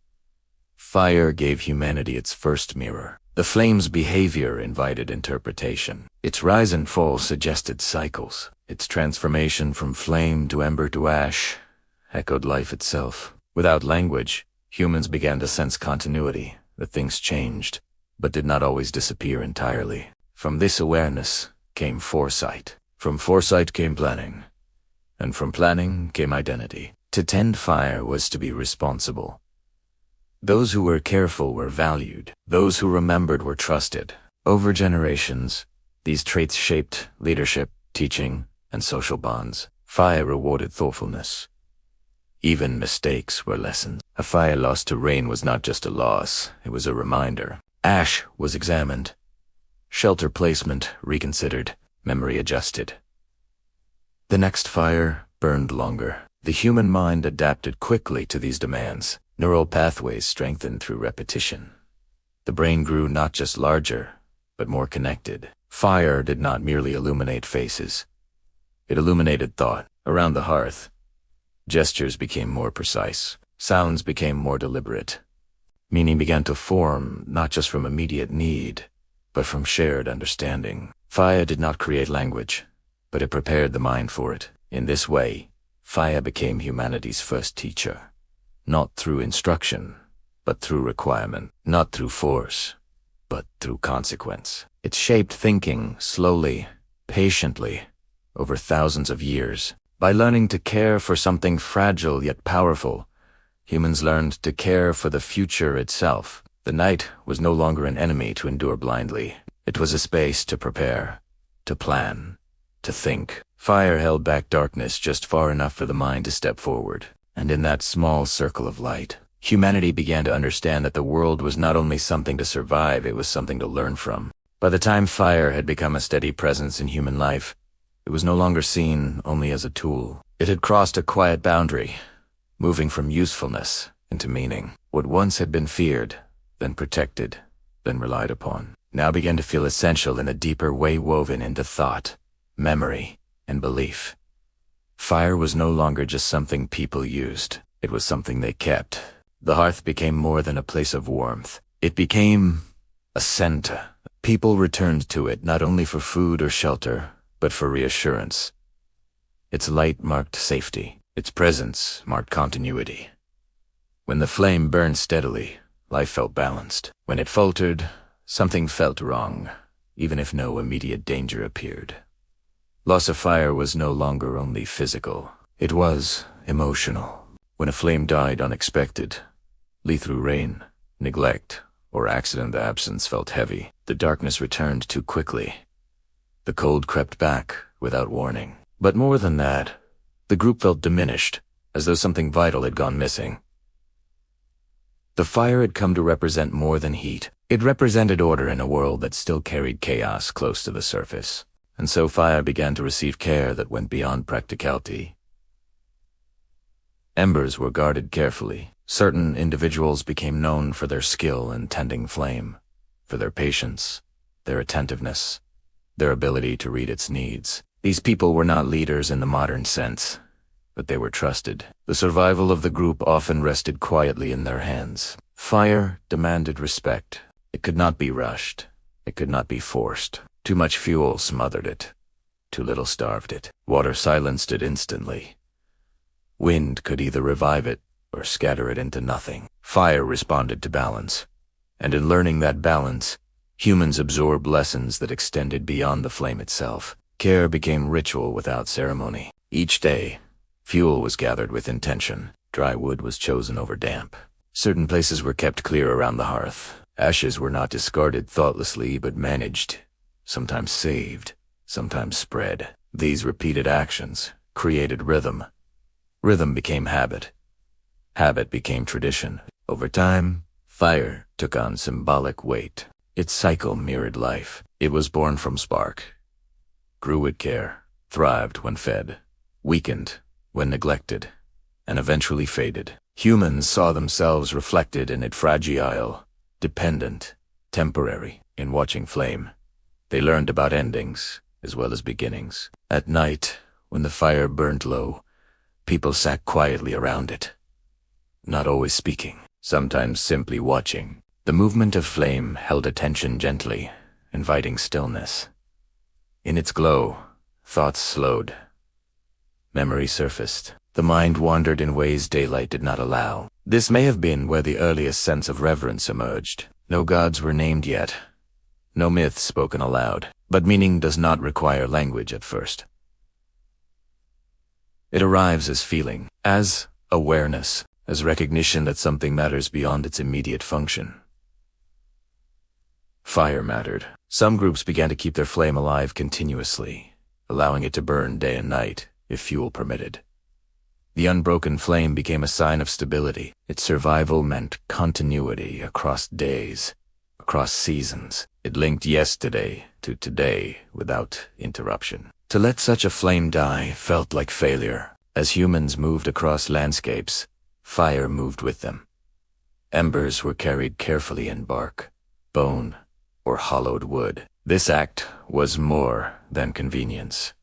Fire gave humanity its first mirror. The flame's behavior invited interpretation. Its rise and fall suggested cycles. Its transformation from flame to ember to ash echoed life itself. Without language, humans began to sense continuity, that things changed, but did not always disappear entirely. From this awareness came foresight. From foresight came planning. And from planning came identity. To tend fire was to be responsible. Those who were careful were valued. Those who remembered were trusted. Over generations, these traits shaped leadership, teaching, and social bonds. Fire rewarded thoughtfulness. Even mistakes were lessons. A fire lost to rain was not just a loss, it was a reminder. Ash was examined. Shelter placement reconsidered. Memory adjusted. The next fire burned longer. The human mind adapted quickly to these demands. Neural pathways strengthened through repetition. The brain grew not just larger, but more connected. Fire did not merely illuminate faces. It illuminated thought. Around the hearth, gestures became more precise. Sounds became more deliberate. Meaning began to form not just from immediate need, but from shared understanding. Fire did not create language, but it prepared the mind for it. In this way, fire became humanity's first teacher. Not through instruction, but through requirement. Not through force, but through consequence. It shaped thinking slowly, patiently, over thousands of years. By learning to care for something fragile yet powerful, humans learned to care for the future itself. The night was no longer an enemy to endure blindly. It was a space to prepare, to plan, to think. Fire held back darkness just far enough for the mind to step forward. And in that small circle of light, humanity began to understand that the world was not only something to survive, it was something to learn from. By the time fire had become a steady presence in human life, it was no longer seen only as a tool. It had crossed a quiet boundary, moving from usefulness into meaning. What once had been feared, then protected, then relied upon, now began to feel essential in a deeper way woven into thought, memory, and belief. Fire was no longer just something people used. It was something they kept. The hearth became more than a place of warmth. It became a center. People returned to it not only for food or shelter, but for reassurance. Its light marked safety. Its presence marked continuity. When the flame burned steadily, life felt balanced. When it faltered, something felt wrong, even if no immediate danger appeared. Loss of fire was no longer only physical. It was emotional. When a flame died unexpected, through rain, neglect, or accident, the absence felt heavy. The darkness returned too quickly. The cold crept back without warning. But more than that, the group felt diminished, as though something vital had gone missing. The fire had come to represent more than heat. It represented order in a world that still carried chaos close to the surface. And so fire began to receive care that went beyond practicality. Embers were guarded carefully. Certain individuals became known for their skill in tending flame, for their patience, their attentiveness, their ability to read its needs. These people were not leaders in the modern sense, but they were trusted. The survival of the group often rested quietly in their hands. Fire demanded respect. It could not be rushed. It could not be forced. Too much fuel smothered it. Too little starved it. Water silenced it instantly. Wind could either revive it or scatter it into nothing. Fire responded to balance. And in learning that balance, humans absorbed lessons that extended beyond the flame itself. Care became ritual without ceremony. Each day, fuel was gathered with intention. Dry wood was chosen over damp. Certain places were kept clear around the hearth. Ashes were not discarded thoughtlessly but managed, sometimes saved, sometimes spread. These repeated actions created rhythm. Rhythm became habit. Habit became tradition. Over time, fire took on symbolic weight. Its cycle mirrored life. It was born from spark, grew with care, thrived when fed, weakened when neglected, and eventually faded. Humans saw themselves reflected in it, fragile, dependent, temporary. In watching flame, they learned about endings as well as beginnings. At night, when the fire burned low, people sat quietly around it, not always speaking, sometimes simply watching. The movement of flame held attention gently, inviting stillness. In its glow, thoughts slowed. Memory surfaced. The mind wandered in ways daylight did not allow. This may have been where the earliest sense of reverence emerged. No gods were named yet. No myths spoken aloud. But meaning does not require language at first. It arrives as feeling, as awareness, as recognition that something matters beyond its immediate function. Fire mattered. Some groups began to keep their flame alive continuously, allowing it to burn day and night, if fuel permitted. The unbroken flame became a sign of stability. Its survival meant continuity across days, across seasons. It linked yesterday to today without interruption. To let such a flame die felt like failure. As humans moved across landscapes, fire moved with them. Embers were carried carefully in bark, bone, or hollowed wood. This act was more than convenience.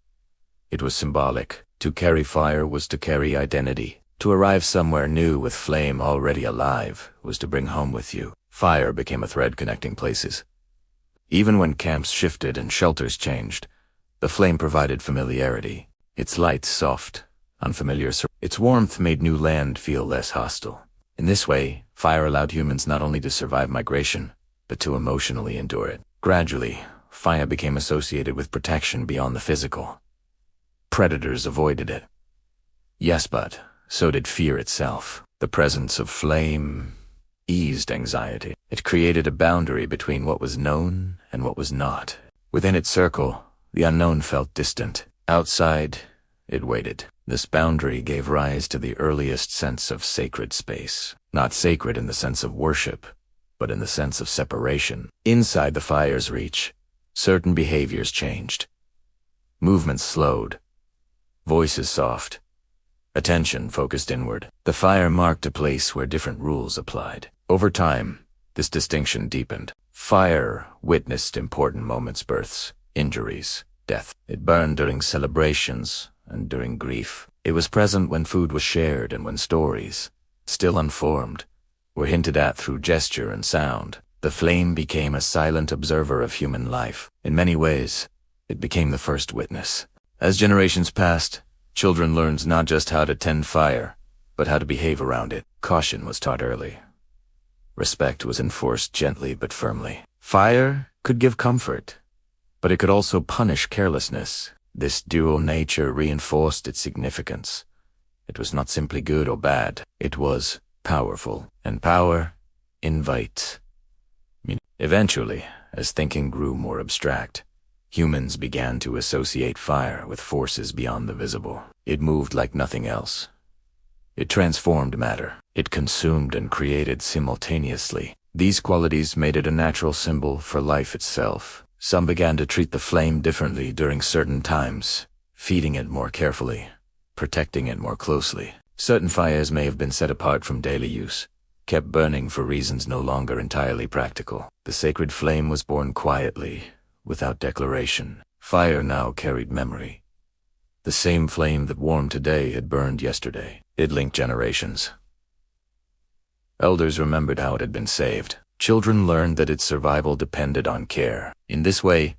It was symbolic. To carry fire was to carry identity. To arrive somewhere new with flame already alive was to bring home with you. Fire became a thread connecting places. Even when camps shifted and shelters changed, the flame provided familiarity. Its light soft, unfamiliar. Its warmth made new land feel less hostile. In this way, fire allowed humans not only to survive migration, but to emotionally endure it. Gradually, fire became associated with protection beyond the physical. Predators avoided it. Yes, but so did fear itself. The presence of flame eased anxiety. It created a boundary between what was known and what was not. Within its circle, the unknown felt distant. Outside, it waited. This boundary gave rise to the earliest sense of sacred space. Not sacred in the sense of worship, but in the sense of separation. Inside the fire's reach, certain behaviors changed. Movements slowed. Voices soft. Attention focused inward. The fire marked a place where different rules applied. Over time, this distinction deepened. Fire witnessed important moments, births, injuries, death. It burned during celebrations and during grief. It was present when food was shared and when stories, still unformed, were hinted at through gesture and sound. The flame became a silent observer of human life. In many ways, it became the first witness. As generations passed, Children learned not just how to tend fire, but how to behave around it. Caution was taught early. Respect was enforced gently but firmly. Fire could give comfort, but it could also punish carelessness. This dual nature reinforced its significance. It was not simply good or bad. It was powerful, and power invites. Eventually, as thinking grew more abstract, humans began to associate fire with forces beyond the visible. It moved like nothing else. It transformed matter. It consumed and created simultaneously. These qualities made it a natural symbol for life itself. Some began to treat the flame differently during certain times, feeding it more carefully, protecting it more closely. Certain fires may have been set apart from daily use, kept burning for reasons no longer entirely practical. The sacred flame was born quietly, without declaration. Fire now carried memory. The same flame that warmed today had burned yesterday. It linked generations. Elders remembered how it had been saved. Children learned that its survival depended on care. In this way,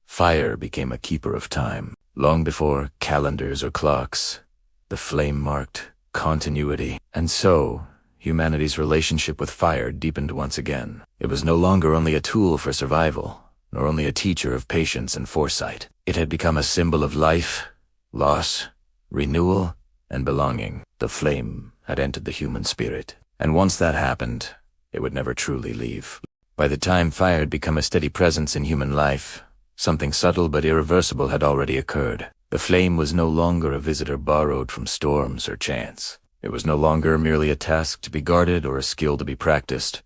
fire became a keeper of time. Long before calendars or clocks, the flame marked continuity. And so, humanity's relationship with fire deepened once again. It was no longer only a tool for survival, nor only a teacher of patience and foresight. It had become a symbol of life, loss, renewal, and belonging. The flame had entered the human spirit. And once that happened, it would never truly leave. By the time fire had become a steady presence in human life, something subtle but irreversible had already occurred. The flame was no longer a visitor borrowed from storms or chance. It was no longer merely a task to be guarded or a skill to be practiced.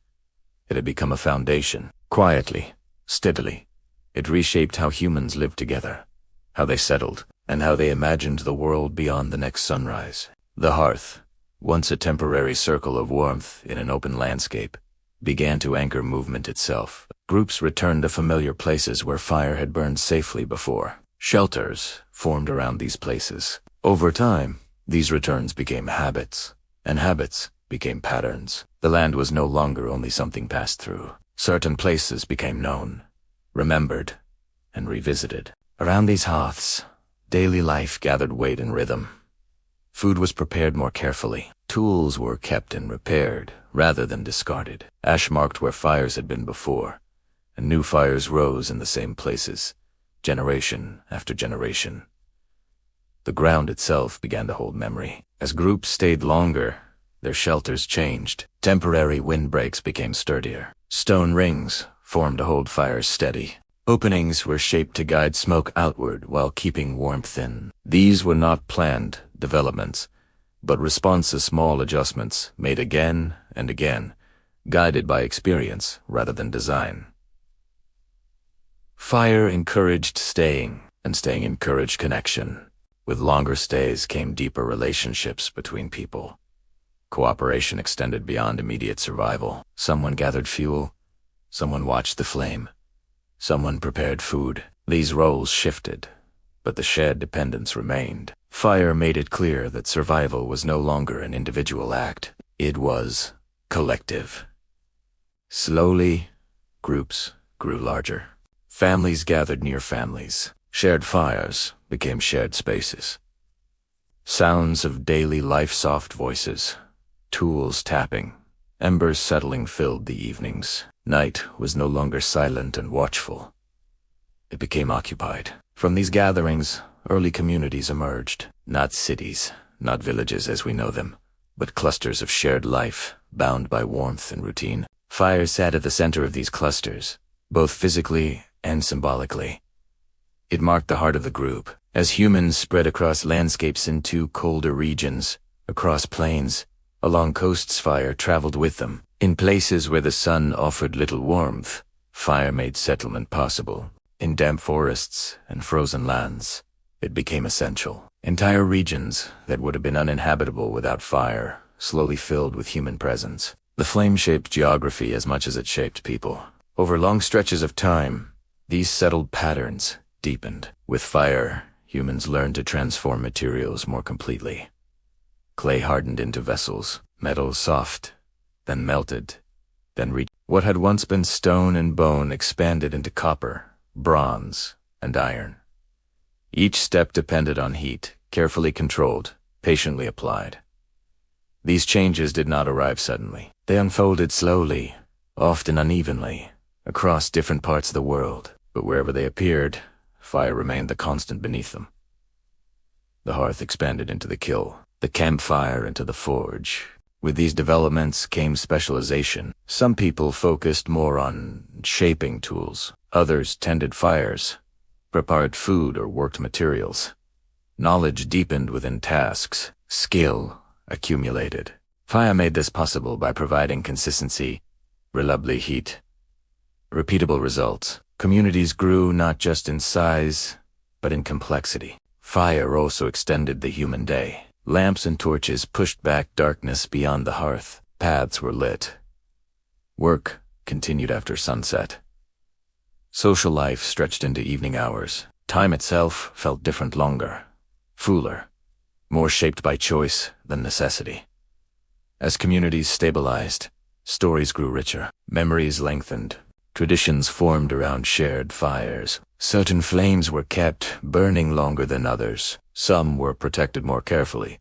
It had become a foundation. Quietly, steadily, it reshaped how humans lived together, how they settled, and how they imagined the world beyond the next sunrise. The hearth, once a temporary circle of warmth in an open landscape, began to anchor movement itself. Groups returned to familiar places where fire had burned safely before. Shelters formed around these places. Over time, these returns became habits, and habits became patterns. The land was no longer only something passed through. Certain places became known, remembered, and revisited. Around these hearths, daily life gathered weight and rhythm. Food was prepared more carefully. Tools were kept and repaired, rather than discarded. Ash marked where fires had been before, and new fires rose in the same places, generation after generation. The ground itself began to hold memory. As groups stayed longer, their shelters changed. Temporary windbreaks became sturdier. Stone rings formed to hold fires steady. Openings were shaped to guide smoke outward while keeping warmth in. These were not planned developments, but responsive small adjustments made again and again, guided by experience rather than design. Fire encouraged staying, and staying encouraged connection. With longer stays came deeper relationships between people. Cooperation extended beyond immediate survival. Someone gathered fuel, someone watched the flame, someone prepared food. These roles shifted, but the shared dependence remained. Fire made it clear that survival was no longer an individual act. It was collective. Slowly, groups grew larger. Families gathered near families. Shared fires became shared spaces. Sounds of daily life, soft voices, tools tapping, embers settling filled the evenings. Night was no longer silent and watchful. It became occupied. From these gatherings, early communities emerged. Not cities, not villages as we know them, but clusters of shared life, bound by warmth and routine. Fire sat at the center of these clusters, both physically and symbolically. It marked the heart of the group. As humans spread across landscapes into colder regions, across plains, along coasts, fire traveled with them. In places where the sun offered little warmth, fire made settlement possible. In damp forests and frozen lands, it became essential. Entire regions that would have been uninhabitable without fire slowly filled with human presence. The flame shaped geography as much as it shaped people. Over long stretches of time, these settled patterns deepened. With fire, humans learned to transform materials more completely. Clay hardened into vessels, metal soft, then melted, then what had once been stone and bone expanded into copper, bronze, and iron. Each step depended on heat, carefully controlled, patiently applied. These changes did not arrive suddenly. They unfolded slowly, often unevenly, across different parts of the world. But wherever they appeared, fire remained the constant beneath them. The hearth expanded into the kill, the campfire into the forge. With these developments came specialization. Some people focused more on shaping tools. Others tended fires, prepared food, or worked materials. Knowledge deepened within tasks. Skill accumulated. Fire made this possible by providing consistency, reliable heat, repeatable results. Communities grew not just in size, but in complexity. Fire also extended the human day. Lamps and torches pushed back darkness beyond the hearth. Paths were lit. Work continued after sunset. Social life stretched into evening hours. Time itself felt different longer, fuller, more shaped by choice than necessity. As communities stabilized, stories grew richer, memories lengthened, traditions formed around shared fires. Certain flames were kept burning longer than others. Some were protected more carefully.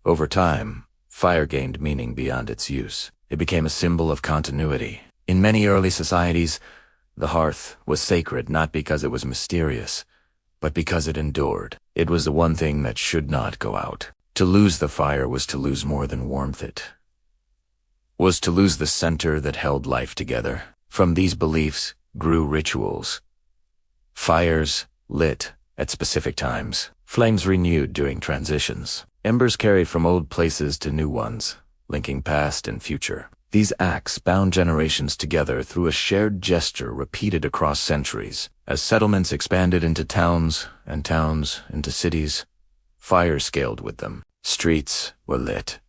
Over time, fire gained meaning beyond its use. It became a symbol of continuity. In many early societies, the hearth was sacred not because it was mysterious, but because it endured. It was the one thing that should not go out. To lose the fire was to lose more than warmth. It was to lose the center that held life together. From these beliefs grew rituals. Fires lit at specific times. Flames renewed during transitions. Embers carried from old places to new ones, linking past and future. These acts bound generations together through a shared gesture repeated across centuries. As settlements expanded into towns, and towns into cities, fire scaled with them. Streets were lit.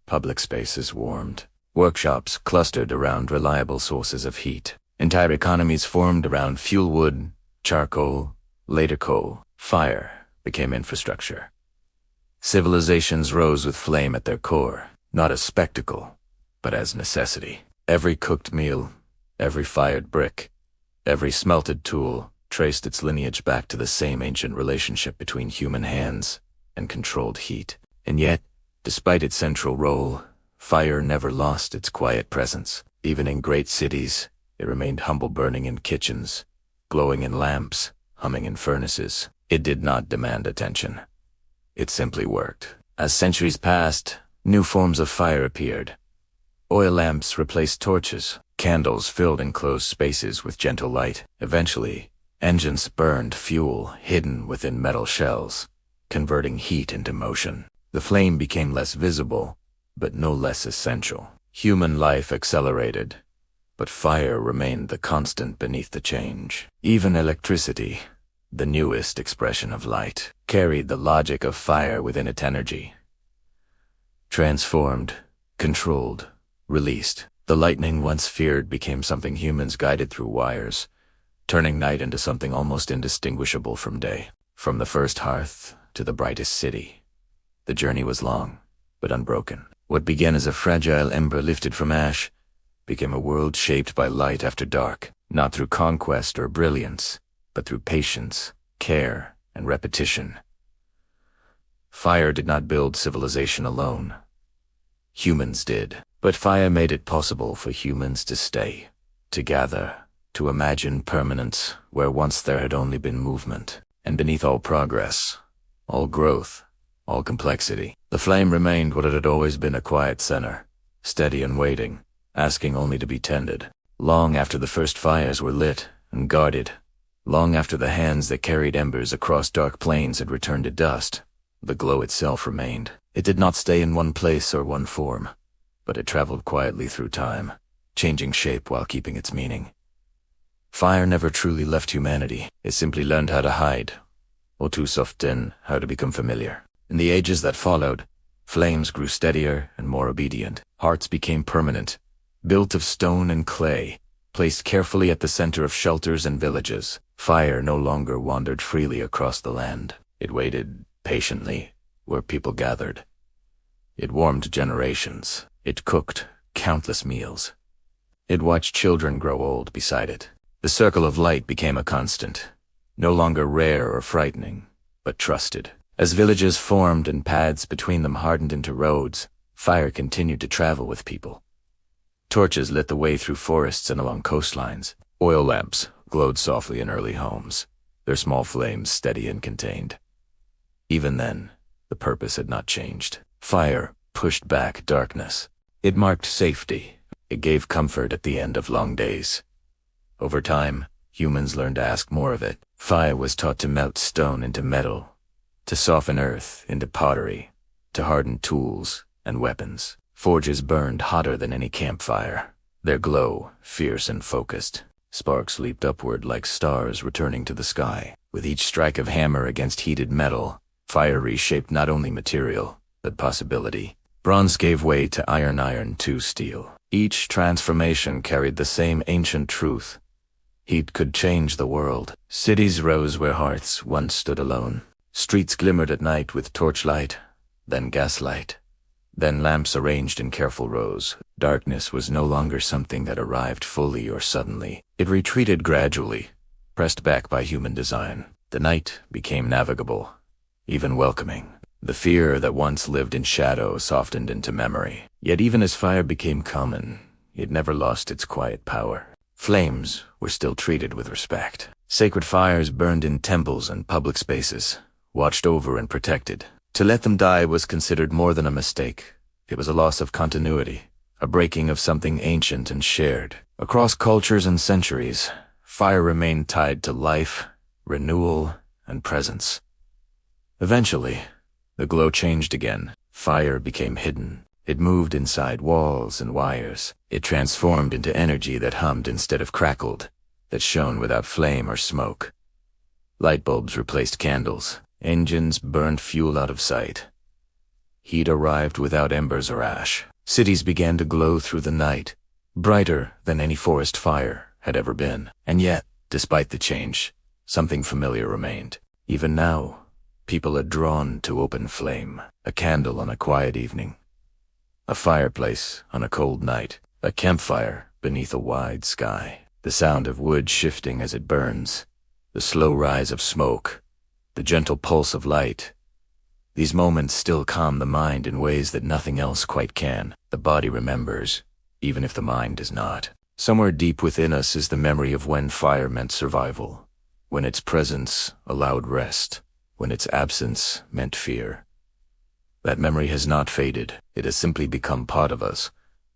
Public spaces warmed. Workshops clustered around reliable sources of heat. Entire economies formed around fuel wood, charcoal, later coal. Fire became infrastructure. Civilizations rose with flame at their core, not as spectacle, but as necessity. Every cooked meal, every fired brick, every smelted tool traced its lineage back to the same ancient relationship between human hands and controlled heat. And yet, despite its central role, fire never lost its quiet presence. Even in great cities, it remained humble, burning in kitchens, glowing in lamps, humming in furnaces. It did not demand attention. It simply worked. As centuries passed, new forms of fire appeared. Oil lamps replaced torches. Candles filled enclosed spaces with gentle light. Eventually, engines burned fuel hidden within metal shells, converting heat into motion. The flame became less visible, but no less essential. Human life accelerated, but fire remained the constant beneath the change. Even electricity, the newest expression of light, carried the logic of fire within its energy. Transformed, controlled, released. The lightning once feared became something humans guided through wires, turning night into something almost indistinguishable from day. From the first hearth to the brightest city, the journey was long, but unbroken. What began as a fragile ember lifted from ash became a world shaped by light after dark, not through conquest or brilliance, but through patience, care, and repetition. Fire did not build civilization alone. Humans did. But fire made it possible for humans to stay, to gather, to imagine permanence where once there had only been movement. And beneath all progress, all growth, all complexity, the flame remained what it had always been, a quiet center, steady and waiting, asking only to be tended. Long after the first fires were lit and guarded, long after the hands that carried embers across dark plains had returned to dust, the glow itself remained. It did not stay in one place or one form, but it traveled quietly through time, changing shape while keeping its meaning. Fire never truly left humanity. It simply learned how to hide, or too often how to become familiar. In the ages that followed, flames grew steadier and more obedient. Hearts became permanent, built of stone and clay, placed carefully at the center of shelters and villages. Fire no longer wandered freely across the land. It waited patiently where people gathered. It warmed generations. It cooked countless meals. It watched children grow old beside it. The circle of light became a constant, no longer rare or frightening, but trusted. As villages formed and paths between them hardened into roads, fire continued to travel with people. Torches lit the way through forests and along coastlines. Oil lamps glowed softly in early homes, their small flames steady and contained. Even then, the purpose had not changed. Fire pushed back darkness. It marked safety. It gave comfort at the end of long days. Over time, humans learned to ask more of it. Fire was taught to melt stone into metal, to soften earth into pottery, to harden tools and weapons. Forges burned hotter than any campfire, their glow fierce and focused. Sparks leaped upward like stars returning to the sky. With each strike of hammer against heated metal, fire reshaped not only material, but possibility. Bronze gave way to iron to steel. Each transformation carried the same ancient truth. Heat could change the world. Cities rose where hearths once stood alone. Streets glimmered at night with torchlight, then gaslight, then lamps arranged in careful rows. Darkness was no longer something that arrived fully or suddenly. It retreated gradually, pressed back by human design. The night became navigable, even welcoming. The fear that once lived in shadow softened into memory. Yet even as fire became common, it never lost its quiet power. Flames were still treated with respect. Sacred fires burned in temples and public spaces, watched over and protected. To let them die was considered more than a mistake. It was a loss of continuity, a breaking of something ancient and shared. Across cultures and centuries, fire remained tied to life, renewal, and presence. Eventually, the glow changed again. Fire became hidden. It moved inside walls and wires. It transformed into energy that hummed instead of crackled, that shone without flame or smoke. Light bulbs replaced candles. Engines burned fuel out of sight. Heat arrived without embers or ash. Cities began to glow through the night, brighter than any forest fire had ever been. And yet, despite the change, something familiar remained. Even now, people are drawn to open flame. A candle on a quiet evening. A fireplace on a cold night. A campfire beneath a wide sky. The sound of wood shifting as it burns. The slow rise of smoke. The gentle pulse of light. These moments still calm the mind in ways that nothing else quite can. The body remembers, even if the mind does not. Somewhere deep within us is the memory of when fire meant survival, when its presence allowed rest, when its absence meant fear. That memory has not faded. It has simply become part of us,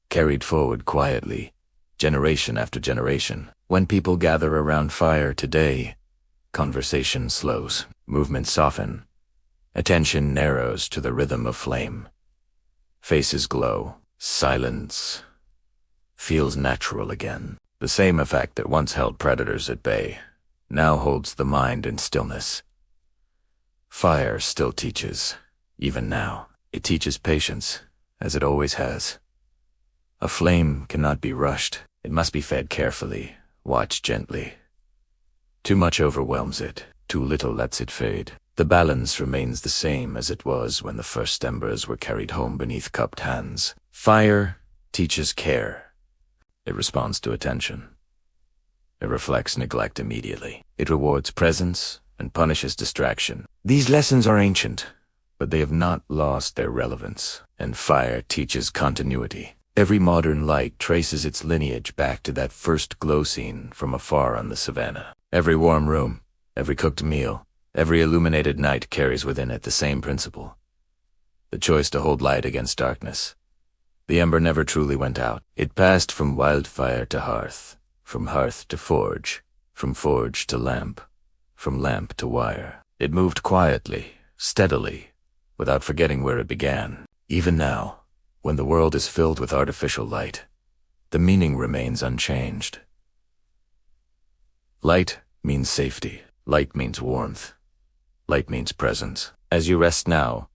carried forward quietly, generation after generation. When people gather around fire today, conversation slows, movements soften, attention narrows to the rhythm of flame. Faces glow, silence feels natural again. The same effect that once held predators at bay now holds the mind in stillness. Fire still teaches, even now. It teaches patience, as it always has. A flame cannot be rushed. It must be fed carefully, watched gently. Too much overwhelms it, too little lets it fade. The balance remains the same as it was when the first embers were carried home beneath cupped hands. Fire teaches care. It responds to attention. It reflects neglect immediately. It rewards presence and punishes distraction. These lessons are ancient, but they have not lost their relevance. And fire teaches continuity. Every modern light traces its lineage back to that first glow scene from afar on the savannah. Every warm room, every cooked meal, every illuminated night carries within it the same principle. The choice to hold light against darkness. The ember never truly went out. It passed from wildfire to hearth, from hearth to forge, from forge to lamp, from lamp to wire. It moved quietly, steadily, without forgetting where it began. Even now, when the world is filled with artificial light, the meaning remains unchanged. Light means safety. Light means warmth. Light means presence. As you rest now,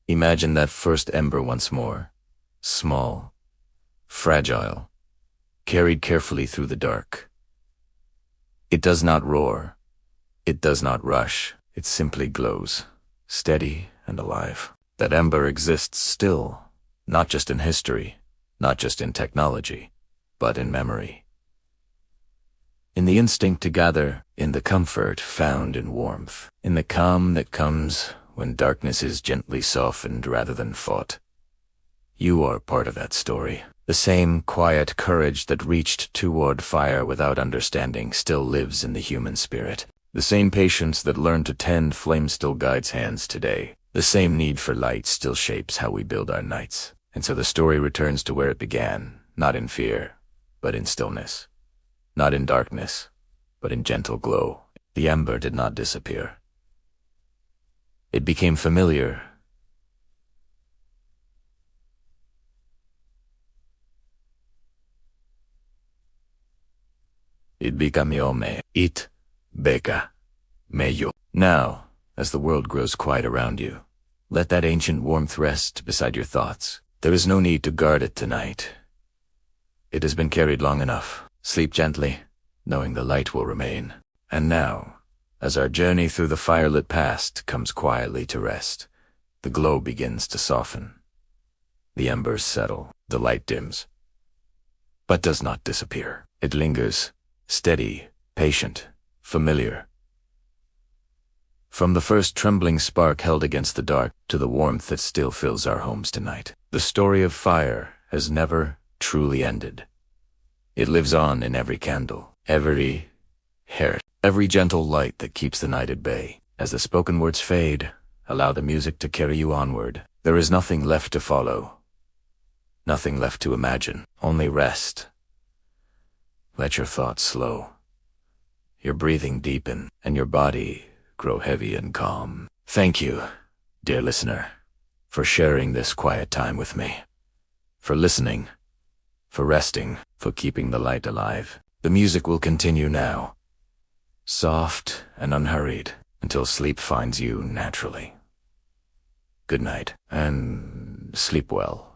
imagine that first ember once more. Small, fragile, carried carefully through the dark. It does not roar. It does not rush. It simply glows, steady and alive. That ember exists still, not just in history, not just in technology, but in memory. In the instinct to gather, in the comfort found in warmth, in the calm that comes when darkness is gently softened rather than fought. You are part of that story. The same quiet courage that reached toward fire without understanding still lives in the human spirit. The same patience that learned to tend flame still guides hands today. The same need for light still shapes how we build our nights. And so the story returns to where it began, not in fear, but in stillness. Not in darkness, but in gentle glow. The ember did not disappear. It became familiar. It became me. It beka meyo. Now, as the world grows quiet around you, let that ancient warmth rest beside your thoughts. There is no need to guard it tonight. It has been carried long enough. Sleep gently, knowing the light will remain. And now, as our journey through the firelit past comes quietly to rest, the glow begins to soften. The embers settle, the light dims, but does not disappear. It lingers, steady, patient, familiar. From the first trembling spark held against the dark to the warmth that still fills our homes tonight, the story of fire has never truly ended. It lives on in every candle, every hearth, every gentle light that keeps the night at bay. As the spoken words fade, allow the music to carry you onward. There is nothing left to follow, nothing left to imagine, only rest. Let your thoughts slow, your breathing deepen, and your body grow heavy and calm. Thank you, dear listener, for sharing this quiet time with me, for listening, for resting, for keeping the light alive. The music will continue now, soft and unhurried, until sleep finds you naturally. Good night, and sleep well.